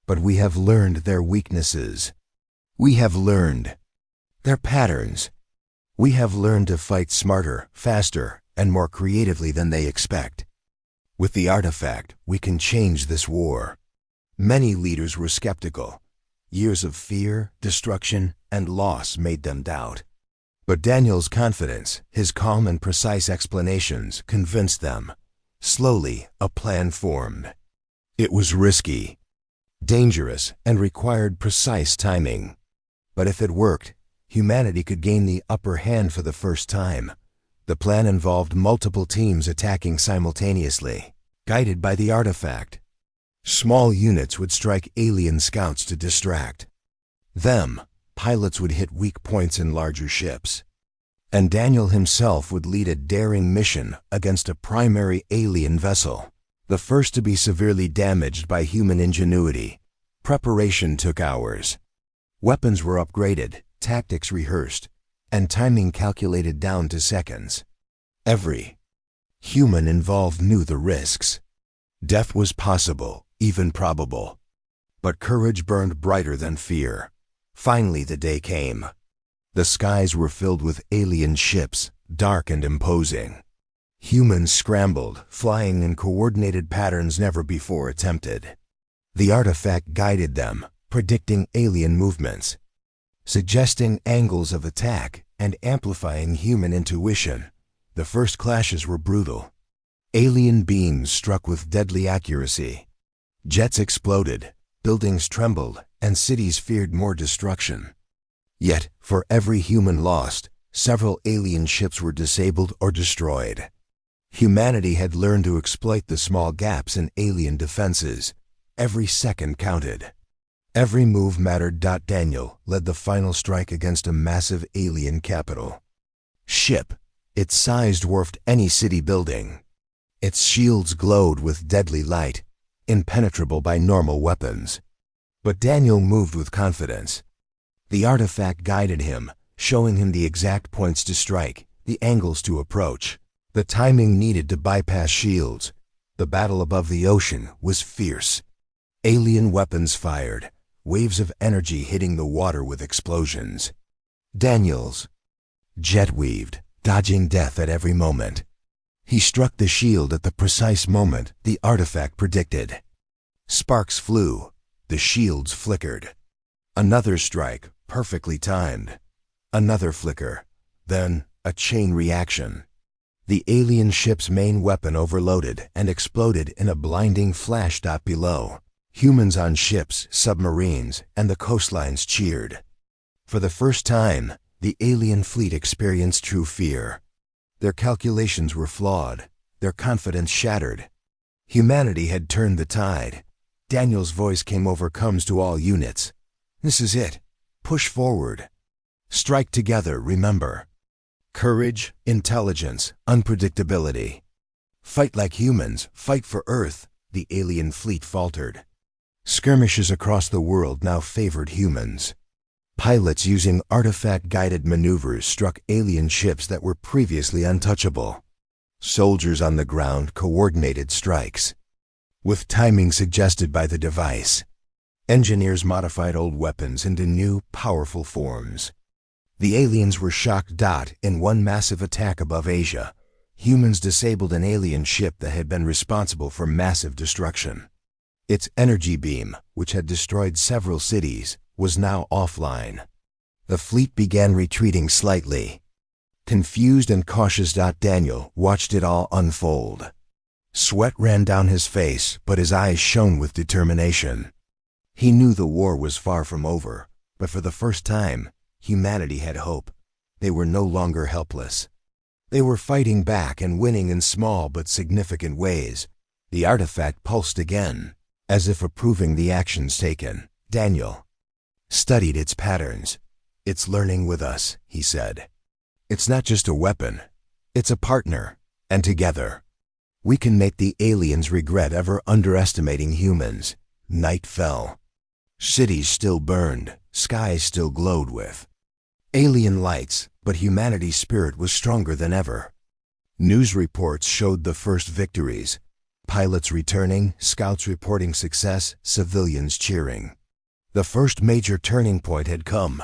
But we have learned their weaknesses. We have learned their patterns. We have learned to fight smarter, faster, and more creatively than they expect. With the artifact, we can change this war. Many leaders were skeptical. Years of fear, destruction, and loss made them doubt. But Daniel's confidence, his calm and precise explanations, convinced them. Slowly, a plan formed. It was risky, dangerous, and required precise timing. But if it worked, humanity could gain the upper hand for the first time. The plan involved multiple teams attacking simultaneously, guided by the artifact. Small units would strike alien scouts to distract them. Pilots would hit weak points in larger ships. And Daniel himself would lead a daring mission against a primary alien vessel, the first to be severely damaged by human ingenuity. Preparation took hours. Weapons were upgraded, tactics rehearsed, and timing calculated down to seconds. Every human involved knew the risks. Death was possible, even probable. But courage burned brighter than fear. Finally, the day came. The skies were filled with alien ships, dark and imposing. Humans scrambled, flying in coordinated patterns never before attempted. The artifact guided them, predicting alien movements, suggesting angles of attack, and amplifying human intuition. The first clashes were brutal. Alien beams struck with deadly accuracy. Jets exploded, buildings trembled, and cities feared more destruction. Yet, for every human lost, several alien ships were disabled or destroyed. Humanity had learned to exploit the small gaps in alien defenses. Every second counted. Every move mattered. Daniel led the final strike against a massive alien capital. Ship. Its size dwarfed any city building. Its shields glowed with deadly light, impenetrable by normal weapons. But Daniel moved with confidence. The artifact guided him, showing him the exact points to strike, the angles to approach, the timing needed to bypass shields. The battle above the ocean was fierce. Alien weapons fired, waves of energy hitting the water with explosions. Daniel's jet weaved, dodging death at every moment. He struck the shield at the precise moment the artifact predicted. Sparks flew. The shields flickered. Another strike, perfectly timed. Another flicker. Then, a chain reaction. The alien ship's main weapon overloaded and exploded in a blinding flash. Below, humans on ships, submarines, and the coastlines cheered. For the first time, the alien fleet experienced true fear. Their calculations were flawed, their confidence shattered. Humanity had turned the tide. Daniel's voice came over. Comes to all units. This is it. Push forward. Strike together, remember. Courage, intelligence, unpredictability. Fight like humans, fight for Earth. The alien fleet faltered. Skirmishes across the world now favored humans. Pilots using artifact-guided maneuvers struck alien ships that were previously untouchable. Soldiers on the ground coordinated strikes, with timing suggested by the device. Engineers modified old weapons into new, powerful forms. The aliens were shocked. In one massive attack above Asia, humans disabled an alien ship that had been responsible for massive destruction. Its energy beam, which had destroyed several cities, was now offline. The fleet began retreating slightly. Confused and cautious, Daniel watched it all unfold. Sweat ran down his face, but his eyes shone with determination. He knew the war was far from over, but for the first time, humanity had hope. They were no longer helpless. They were fighting back and winning in small but significant ways. The artifact pulsed again, as if approving the actions taken. Daniel studied its patterns. It's learning with us, he said. It's not just a weapon, it's a partner, and together, we can make the aliens regret ever underestimating humans. Night fell. Cities still burned, skies still glowed with alien lights, but humanity's spirit was stronger than ever. News reports showed the first victories. Pilots returning, scouts reporting success, civilians cheering. The first major turning point had come.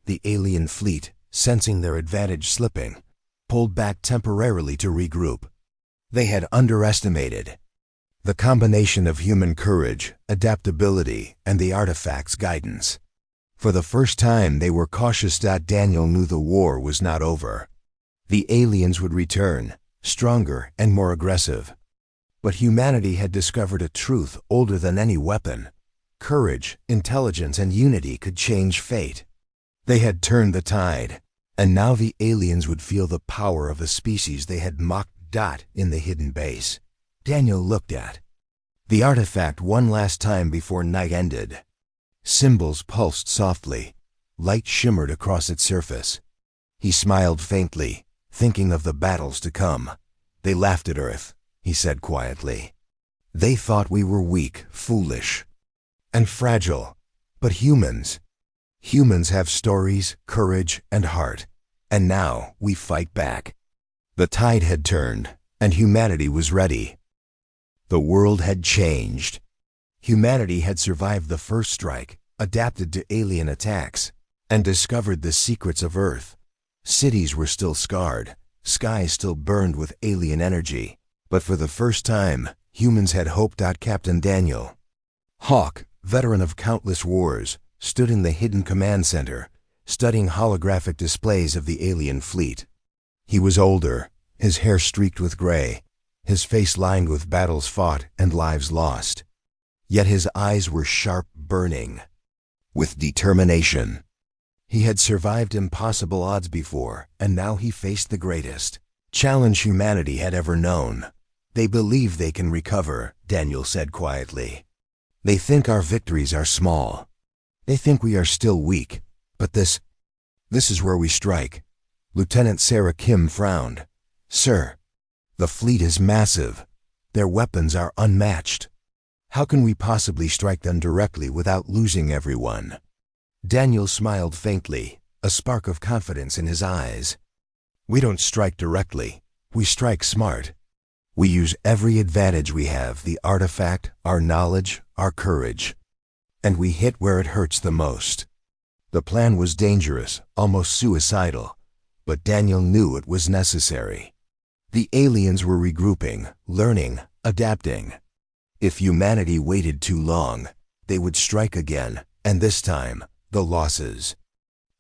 The alien fleet, sensing their advantage slipping, pulled back temporarily to regroup. They had underestimated the combination of human courage, adaptability, and the artifact's guidance. For the first time, they were cautious. Daniel knew the war was not over. The aliens would return, stronger and more aggressive. But humanity had discovered a truth older than any weapon. Courage, intelligence, and unity could change fate. They had turned the tide, and now the aliens would feel the power of a species they had mocked. In the hidden base, Daniel looked at the artifact one last time before night ended. Symbols pulsed softly. Light shimmered across its surface. He smiled faintly, thinking of the battles to come. They laughed at Earth, he said quietly. They thought we were weak, foolish, and fragile. But humans have stories, courage, and heart. And now we fight back. The tide had turned, and humanity was ready. The world had changed. Humanity had survived the first strike, adapted to alien attacks, and discovered the secrets of Earth. Cities were still scarred, skies still burned with alien energy, but for the first time, humans had hope. Captain Daniel Hawk, veteran of countless wars, stood in the hidden command center, studying holographic displays of the alien fleet. He was older, his hair streaked with gray, his face lined with battles fought and lives lost. Yet his eyes were sharp, burning with determination. He had survived impossible odds before, and now he faced the greatest challenge humanity had ever known. They believe they can recover, Daniel said quietly. They think our victories are small. They think we are still weak. But this is where we strike. Lieutenant Sarah Kim frowned. Sir, the fleet is massive. Their weapons are unmatched. How can we possibly strike them directly without losing everyone? Daniel smiled faintly, a spark of confidence in his eyes. We don't strike directly. We strike smart. We use every advantage we have, the artifact, our knowledge, our courage. And we hit where it hurts the most. The plan was dangerous, almost suicidal, but Daniel knew it was necessary. The aliens were regrouping, learning, adapting. If humanity waited too long, they would strike again, and this time, the losses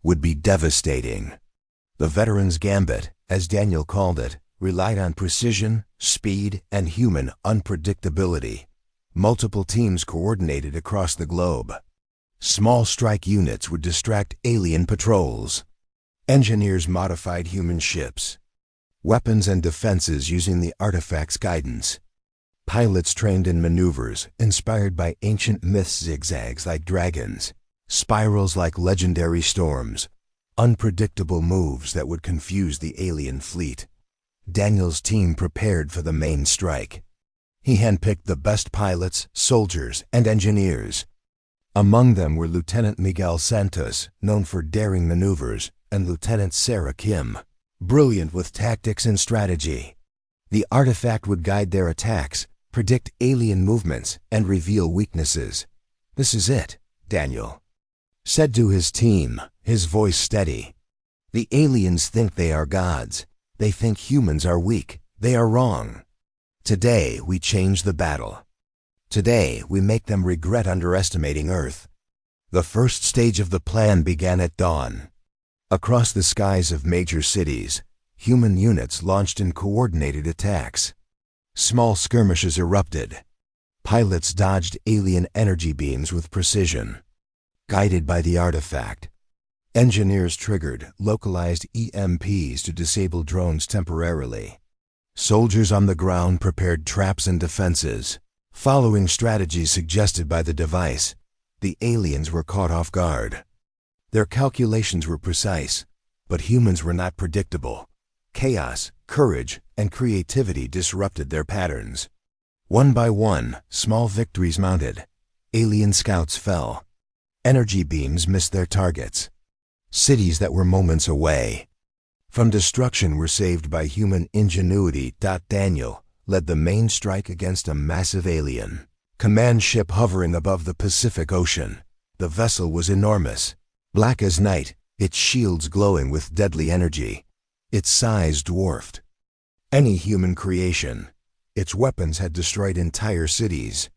would be devastating. The veteran's gambit, as Daniel called it, relied on precision, speed, and human unpredictability. Multiple teams coordinated across the globe. Small strike units would distract alien patrols. Engineers modified human ships. Weapons and defenses using the artifact's guidance. Pilots trained in maneuvers inspired by ancient myths, zigzags like dragons, spirals like legendary storms, unpredictable moves that would confuse the alien fleet. Daniel's team prepared for the main strike. He handpicked the best pilots, soldiers, and engineers. Among them were Lieutenant Miguel Santos, known for daring maneuvers, and Lieutenant Sarah Kim, brilliant with tactics and strategy. The artifact would guide their attacks, predict alien movements, and reveal weaknesses. This is it, Daniel said to his team, his voice steady. The aliens think they are gods. They think humans are weak. They are wrong. Today, we change the battle. Today, we make them regret underestimating Earth. The first stage of the plan began at dawn. Across the skies of major cities, human units launched in coordinated attacks. Small skirmishes erupted. Pilots dodged alien energy beams with precision. Guided by the artifact, engineers triggered localized EMPs to disable drones temporarily. Soldiers on the ground prepared traps and defenses. Following strategies suggested by the device, the aliens were caught off guard. Their calculations were precise, but humans were not predictable. Chaos, courage, and creativity disrupted their patterns. One by one, small victories mounted. Alien scouts fell. Energy beams missed their targets. Cities that were moments away from destruction were saved by human ingenuity. Daniel, led the main strike against a massive alien command ship hovering above the Pacific Ocean. The vessel was enormous, black as night, its shields glowing with deadly energy. Its size dwarfed any human creation. Its weapons had destroyed entire cities.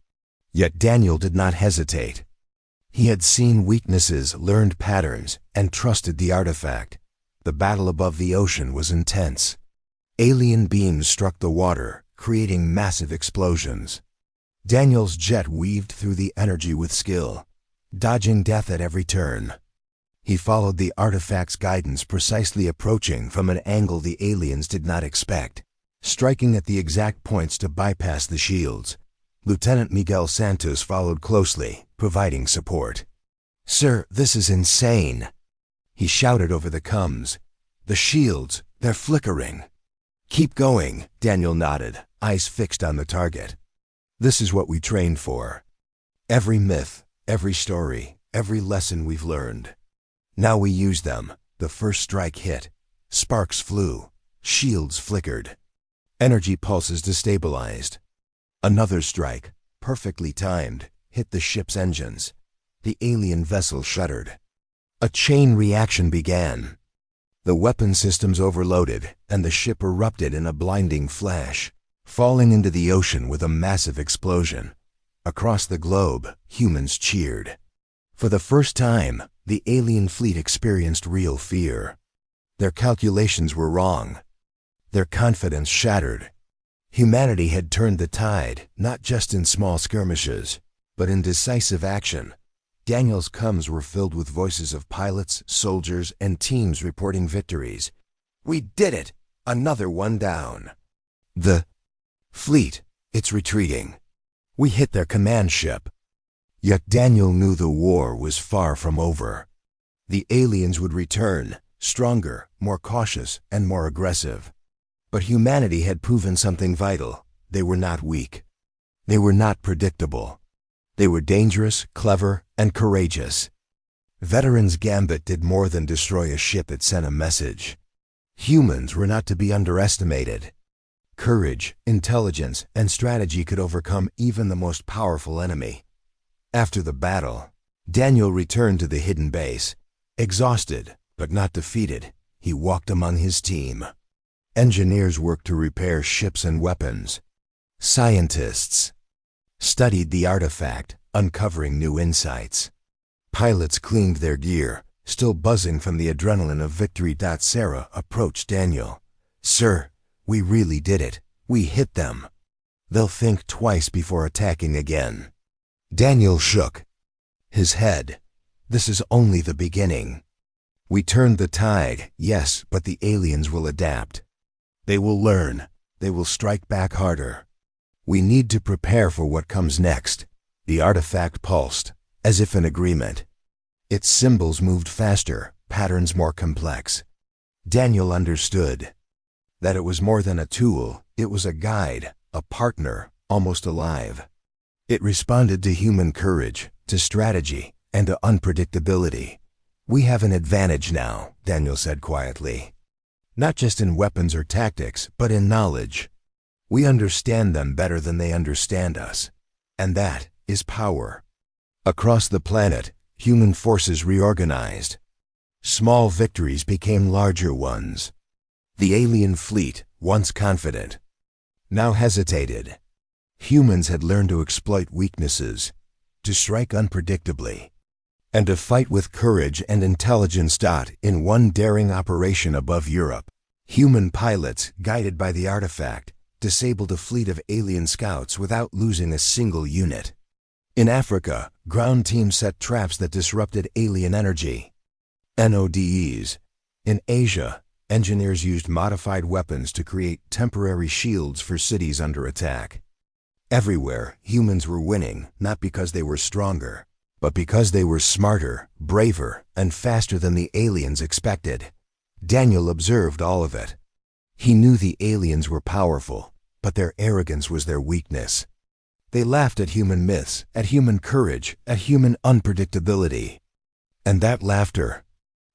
Yet Daniel did not hesitate. He had seen weaknesses, learned patterns, and trusted the artifact. The battle above the ocean was intense. Alien beams struck the water, creating massive explosions. Daniel's jet weaved through the energy with skill, dodging death at every turn. He followed the artifact's guidance, precisely approaching from an angle the aliens did not expect, striking at the exact points to bypass the shields. Lieutenant Miguel Santos followed closely, providing support. "Sir, this is insane," he shouted over the comms. "The shields, they're flickering." "Keep going," Daniel nodded, eyes fixed on the target. "This is what we trained for. Every myth, every story, every lesson we've learned. Now we use them." The first strike hit. Sparks flew. Shields flickered. Energy pulses destabilized. Another strike, perfectly timed, hit the ship's engines. The alien vessel shuddered. A chain reaction began. The weapon systems overloaded, and the ship erupted in a blinding flash, falling into the ocean with a massive explosion. Across the globe, humans cheered. For the first time, the alien fleet experienced real fear. Their calculations were wrong. Their confidence shattered. Humanity had turned the tide, not just in small skirmishes, but in decisive action. Daniel's comms were filled with voices of pilots, soldiers, and teams reporting victories. "We did it! Another one down." "The fleet, it's retreating. We hit their command ship." Yet Daniel knew the war was far from over. The aliens would return, stronger, more cautious, and more aggressive. But humanity had proven something vital. They were not weak. They were not predictable. They were dangerous, clever, and courageous. Veteran's Gambit did more than destroy a ship, it sent a message. Humans were not to be underestimated. Courage, intelligence, and strategy could overcome even the most powerful enemy. After the battle, Daniel returned to the hidden base. Exhausted, but not defeated, he walked among his team. Engineers worked to repair ships and weapons. Scientists studied the artifact, uncovering new insights. Pilots cleaned their gear, still buzzing from the adrenaline of victory. Sarah approached Daniel. "Sir, we really did it. We hit them. They'll think twice before attacking again." Daniel shook his head. "This is only the beginning. We turned the tide, yes, but the aliens will adapt. They will learn. They will strike back harder. We need to prepare for what comes next." The artifact pulsed, as if in agreement. Its symbols moved faster, patterns more complex. Daniel understood that it was more than a tool. It was a guide, a partner, almost alive. It responded to human courage, to strategy, and to unpredictability. "We have an advantage now," Daniel said quietly. "Not just in weapons or tactics, but in knowledge. We understand them better than they understand us. And that is power." Across the planet, human forces reorganized. Small victories became larger ones. The alien fleet, once confident, now hesitated. Humans had learned to exploit weaknesses, to strike unpredictably, and to fight with courage and intelligence. In one daring operation above Europe, human pilots, guided by the artifact, disabled a fleet of alien scouts without losing a single unit. In Africa, ground teams set traps that disrupted alien energy, NODEs. In Asia, engineers used modified weapons to create temporary shields for cities under attack. Everywhere, humans were winning, not because they were stronger, but because they were smarter, braver, and faster than the aliens expected. Daniel observed all of it. He knew the aliens were powerful, but their arrogance was their weakness. They laughed at human myths, at human courage, at human unpredictability. And that laughter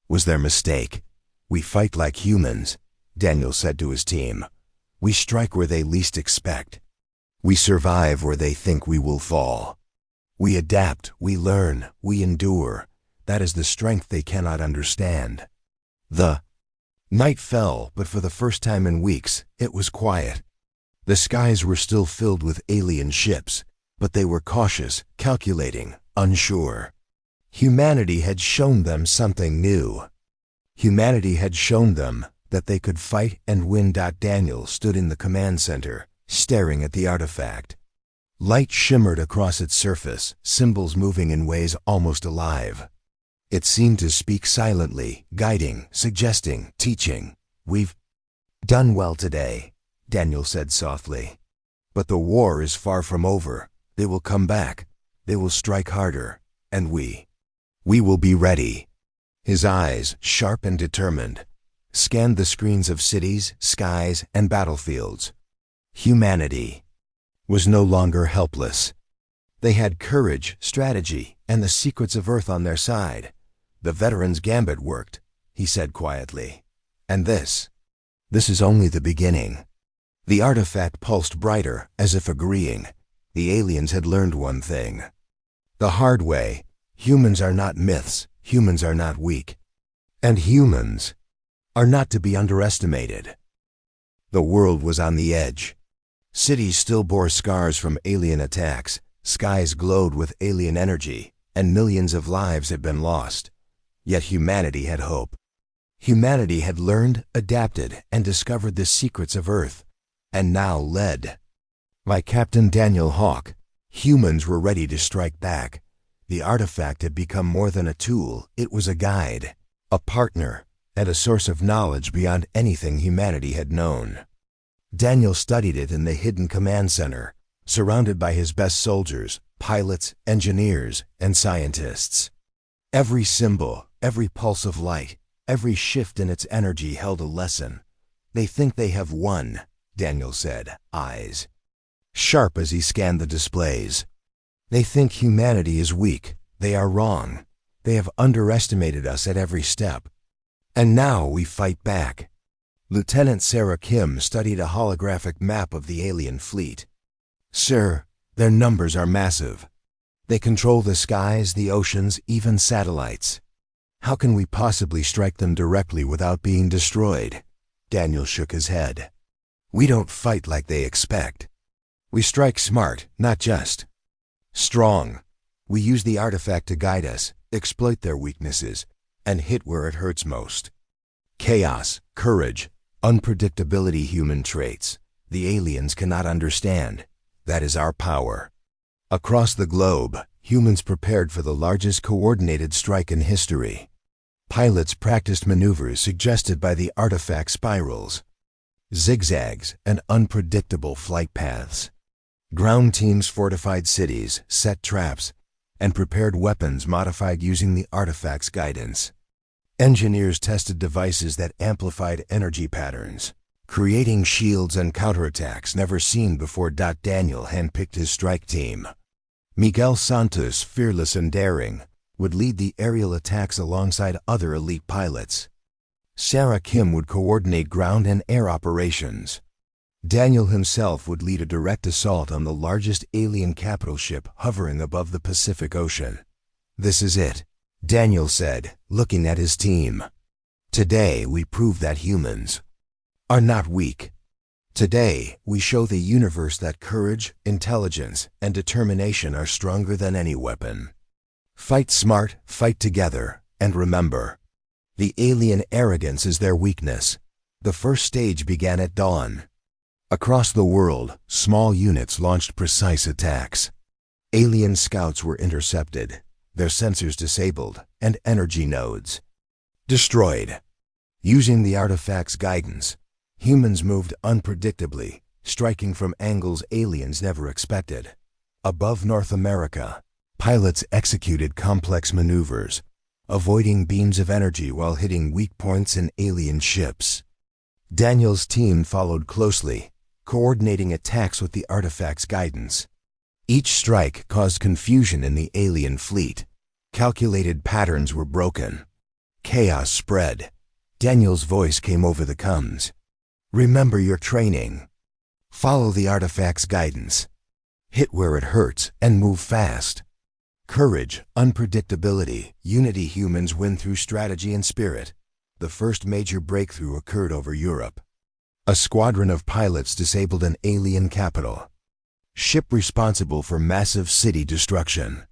was their mistake. "We fight like humans," Daniel said to his team. We strike where they least expect. We survive where they think we will fall. We adapt, we learn, we endure. That is the strength they cannot understand. The night fell, but for the first time in weeks, it was quiet. The skies were still filled with alien ships, but they were cautious, calculating, unsure. Humanity had shown them something new. Humanity had shown them that they could fight and win. Daniel stood in the command center, staring at the artifact. Light shimmered across its surface, symbols moving in ways almost alive. It seemed to speak silently, guiding, suggesting, teaching. "We've done well today," Daniel said softly. "But the war is far from over. They will come back. They will strike harder. And we will be ready." His eyes, sharp and determined, scanned the screens of cities, skies, and battlefields. Humanity was no longer helpless. They had courage, strategy, and the secrets of Earth on their side. "The veteran's gambit worked," he said quietly. "And this is only the beginning." The artifact pulsed brighter, as if agreeing. The aliens had learned one thing. The hard way: humans are not myths, humans are not weak. And humans are not to be underestimated. The world was on the edge. Cities still bore scars from alien attacks, skies glowed with alien energy, and millions of lives had been lost. Yet humanity had hope. Humanity had learned, adapted, and discovered the secrets of Earth, and now led by Captain Daniel Hawk, humans were ready to strike back. The artifact had become more than a tool. It was a guide, a partner, and a source of knowledge beyond anything humanity had known. Daniel studied it in the hidden command center, surrounded by his best soldiers, pilots, engineers, and scientists. Every symbol, every pulse of light, every shift in its energy held a lesson. "They think they have won," Daniel said, eyes sharp as he scanned the displays. "They think humanity is weak. They are wrong. They have underestimated us at every step. And now we fight back." Lieutenant Sarah Kim studied a holographic map of the alien fleet. "Sir, their numbers are massive. They control the skies, the oceans, even satellites. How can we possibly strike them directly without being destroyed?" Daniel shook his head. "We don't fight like they expect. We strike smart, not just strong. We use the artifact to guide us, exploit their weaknesses, and hit where it hurts most. Chaos, courage, unpredictability, human traits the aliens cannot understand. That is our power." Across the globe, humans prepared for the largest coordinated strike in history. Pilots practiced maneuvers suggested by the artifact spirals, zigzags, and unpredictable flight paths. Ground teams fortified cities, set traps, and prepared weapons modified using the artifact's guidance. Engineers tested devices that amplified energy patterns, creating shields and counterattacks never seen before. Daniel handpicked his strike team. Miguel Santos, fearless and daring, would lead the aerial attacks alongside other elite pilots. Sarah Kim would coordinate ground and air operations. Daniel himself would lead a direct assault on the largest alien capital ship hovering above the Pacific Ocean. "This is it," Daniel said, looking at his team. "Today we prove that humans are not weak. Today we show the universe that courage, intelligence, and determination are stronger than any weapon. Fight smart, fight together, and remember, the alien arrogance is their weakness." The first stage began at dawn. Across the world, small units launched precise attacks. Alien scouts were intercepted, their sensors disabled, and energy nodes destroyed. Using the artifact's guidance, humans moved unpredictably, striking from angles aliens never expected. Above North America, pilots executed complex maneuvers, avoiding beams of energy while hitting weak points in alien ships. Daniel's team followed closely, coordinating attacks with the artifact's guidance. Each strike caused confusion in the alien fleet. Calculated patterns were broken. Chaos spread. Daniel's voice came over the comms. "Remember your training. Follow the artifact's guidance. Hit where it hurts and move fast. Courage, unpredictability, unity. Humans win through strategy and spirit. The first major breakthrough occurred over Europe. A squadron of pilots disabled an alien capital. Ship responsible for massive city destruction.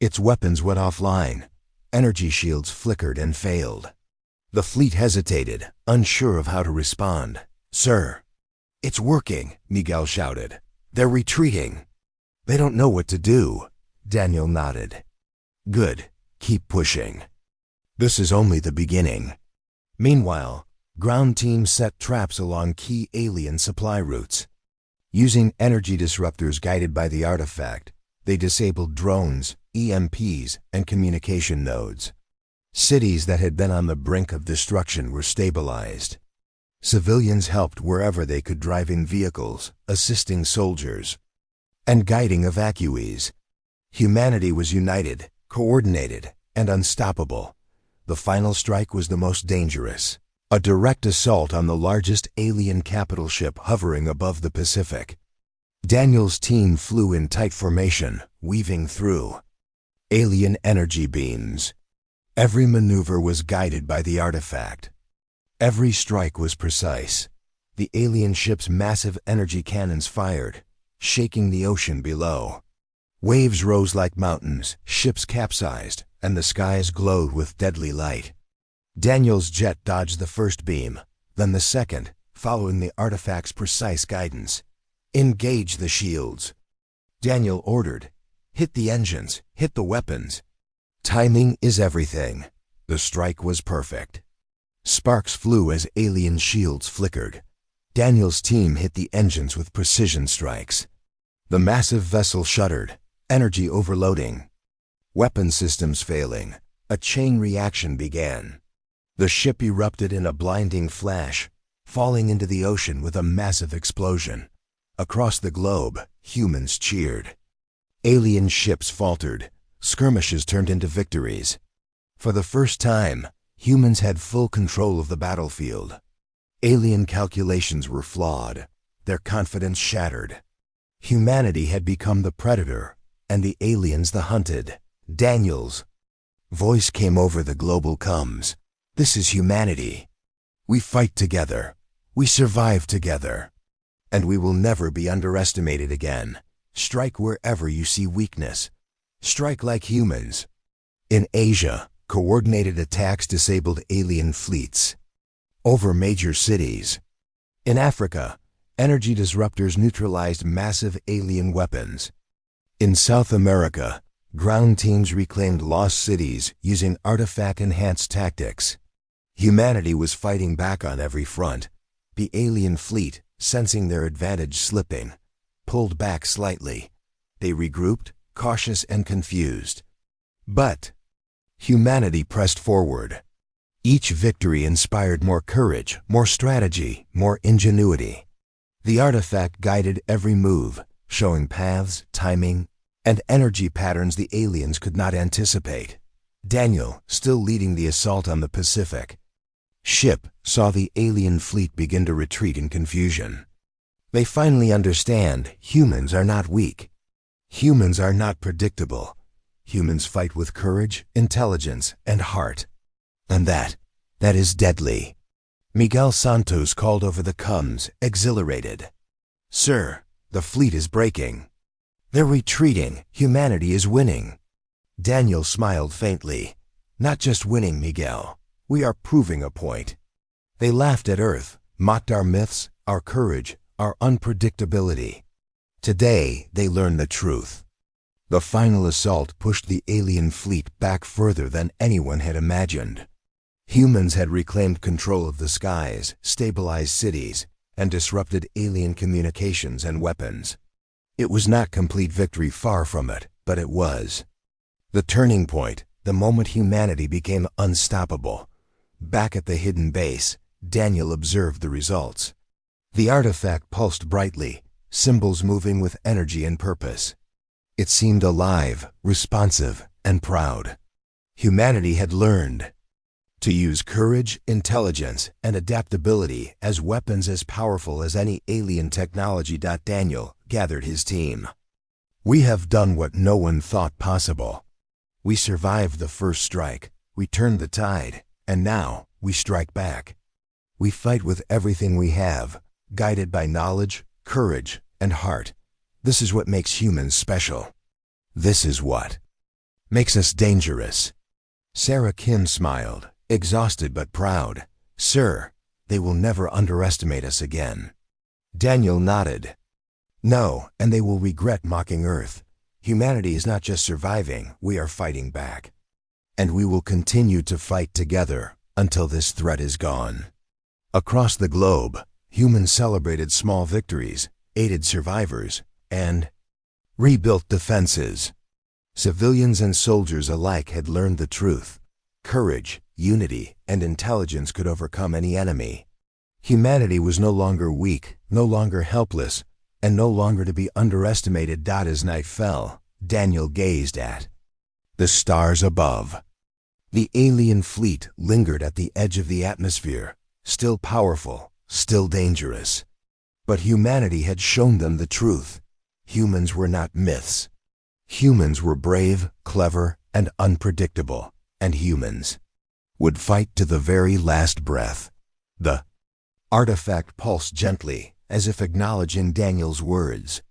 Its weapons went offline. Energy shields flickered and failed. The fleet hesitated, unsure of how to respond. "Sir, it's working," Miguel shouted. "They're retreating." "They don't know what to do," Daniel nodded. "Good. Keep pushing. This is only the beginning." Meanwhile, ground teams set traps along key alien supply routes. Using energy disruptors guided by the artifact, they disabled drones, EMPs, and communication nodes. Cities that had been on the brink of destruction were stabilized. Civilians helped wherever they could, driving vehicles, assisting soldiers, and guiding evacuees. Humanity was united, coordinated, and unstoppable. The final strike was the most dangerous. A direct assault on the largest alien capital ship hovering above the Pacific. Daniel's team flew in tight formation, weaving through alien energy beams. Every maneuver was guided by the artifact. Every strike was precise. The alien ship's massive energy cannons fired, shaking the ocean below. Waves rose like mountains, ships capsized, and the skies glowed with deadly light. Daniel's jet dodged the first beam, then the second, following the artifact's precise guidance. "Engage the shields," Daniel ordered. "Hit the engines, hit the weapons." Timing is everything. The strike was perfect. Sparks flew as alien shields flickered. Daniel's team hit the engines with precision strikes. The massive vessel shuddered, energy overloading. Weapon systems failing, a chain reaction began. The ship erupted in a blinding flash, falling into the ocean with a massive explosion. Across the globe, humans cheered. Alien ships faltered. Skirmishes turned into victories. For the first time, humans had full control of the battlefield. Alien calculations were flawed, their confidence shattered. Humanity had become the predator, and the aliens the hunted. Daniel's voice came over the global comms. "This is humanity. We fight together. We survive together. And we will never be underestimated again. Strike wherever you see weakness. Strike like humans." In Asia, coordinated attacks disabled alien fleets over major cities. In Africa, energy disruptors neutralized massive alien weapons. In South America, ground teams reclaimed lost cities using artifact-enhanced tactics. Humanity was fighting back on every front. The alien fleet, sensing their advantage slipping, pulled back slightly. They regrouped, cautious and confused. But humanity pressed forward. Each victory inspired more courage, more strategy, more ingenuity. The artifact guided every move, showing paths, timing, and energy patterns the aliens could not anticipate. Daniel, still leading the assault on the Pacific ship, saw the alien fleet begin to retreat in confusion. They finally understand humans are not weak. Humans are not predictable. Humans fight with courage, intelligence, and heart. And that is deadly. Miguel Santos called over the comms, exhilarated. "Sir, the fleet is breaking. They're retreating. Humanity is winning." Daniel smiled faintly. "Not just winning, Miguel. We are proving a point." They laughed at Earth, mocked our myths, our courage, our unpredictability. Today, they learned the truth. The final assault pushed the alien fleet back further than anyone had imagined. Humans had reclaimed control of the skies, stabilized cities, and disrupted alien communications and weapons. It was not complete victory, far from it, but it was. The turning point, the moment humanity became unstoppable. Back at the hidden base, Daniel observed the results. The artifact pulsed brightly, symbols moving with energy and purpose. It seemed alive, responsive, and proud. Humanity had learned. to use courage, intelligence, and adaptability as weapons as powerful as any alien technology. Daniel gathered his team. We have done what no one thought possible. We survived the first strike, we turned the tide, and now we strike back. We fight with everything we have, guided by knowledge, courage, and heart. This is what makes humans special. This is what makes us dangerous. Sarah Kim smiled, exhausted but proud. Sir, they will never underestimate us again. Daniel nodded. No, and they will regret mocking Earth. Humanity is not just surviving, we are fighting back. And we will continue to fight together until this threat is gone. Across the globe, humans celebrated small victories, aided survivors, and rebuilt defenses. Civilians and soldiers alike had learned the truth. Courage, unity, and intelligence could overcome any enemy. Humanity was no longer weak, no longer helpless, and no longer to be underestimated. As night fell, Daniel gazed at the stars above. The alien fleet lingered at the edge of the atmosphere, still powerful, still dangerous. But humanity had shown them the truth. Humans were not myths. Humans were brave, clever, and unpredictable, and humans would fight to the very last breath. The artifact pulsed gently, as if acknowledging Daniel's words.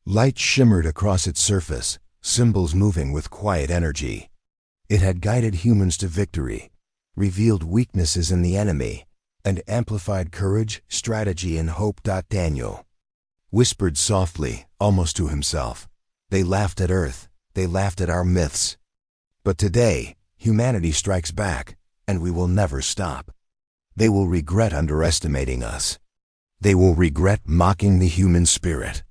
Light shimmered across its surface, symbols moving with quiet energy. It had guided humans to victory, revealed weaknesses in the enemy, and amplified courage, strategy, and hope. Daniel whispered softly, almost to himself. They laughed at Earth, they laughed at our myths. But today, humanity strikes back, and we will never stop. They will regret underestimating us. They will regret mocking the human spirit.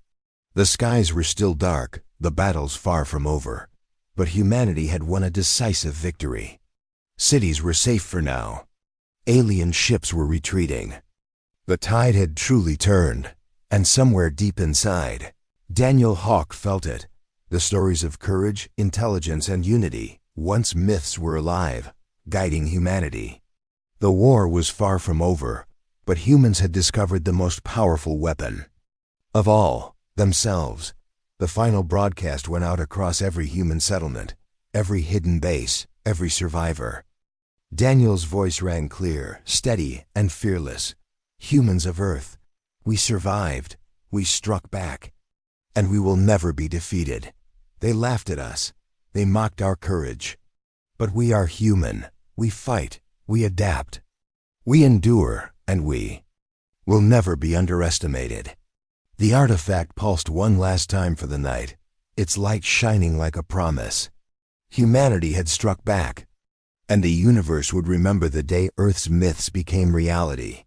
The skies were still dark, the battles far from over. But humanity had won a decisive victory. Cities were safe for now. Alien ships were retreating. The tide had truly turned, and somewhere deep inside, Daniel Hawk felt it. The stories of courage, intelligence, and unity, once myths, were alive, guiding humanity. The war was far from over, but humans had discovered the most powerful weapon of all, themselves. The final broadcast went out across every human settlement, every hidden base, every survivor. Daniel's voice rang clear, steady, and fearless. Humans of Earth, we survived, we struck back, and we will never be defeated. They laughed at us, they mocked our courage. But we are human, we fight, we adapt, we endure, and we will never be underestimated. The artifact pulsed one last time for the night, its light shining like a promise. Humanity had struck back, and the universe would remember the day Earth's myths became reality.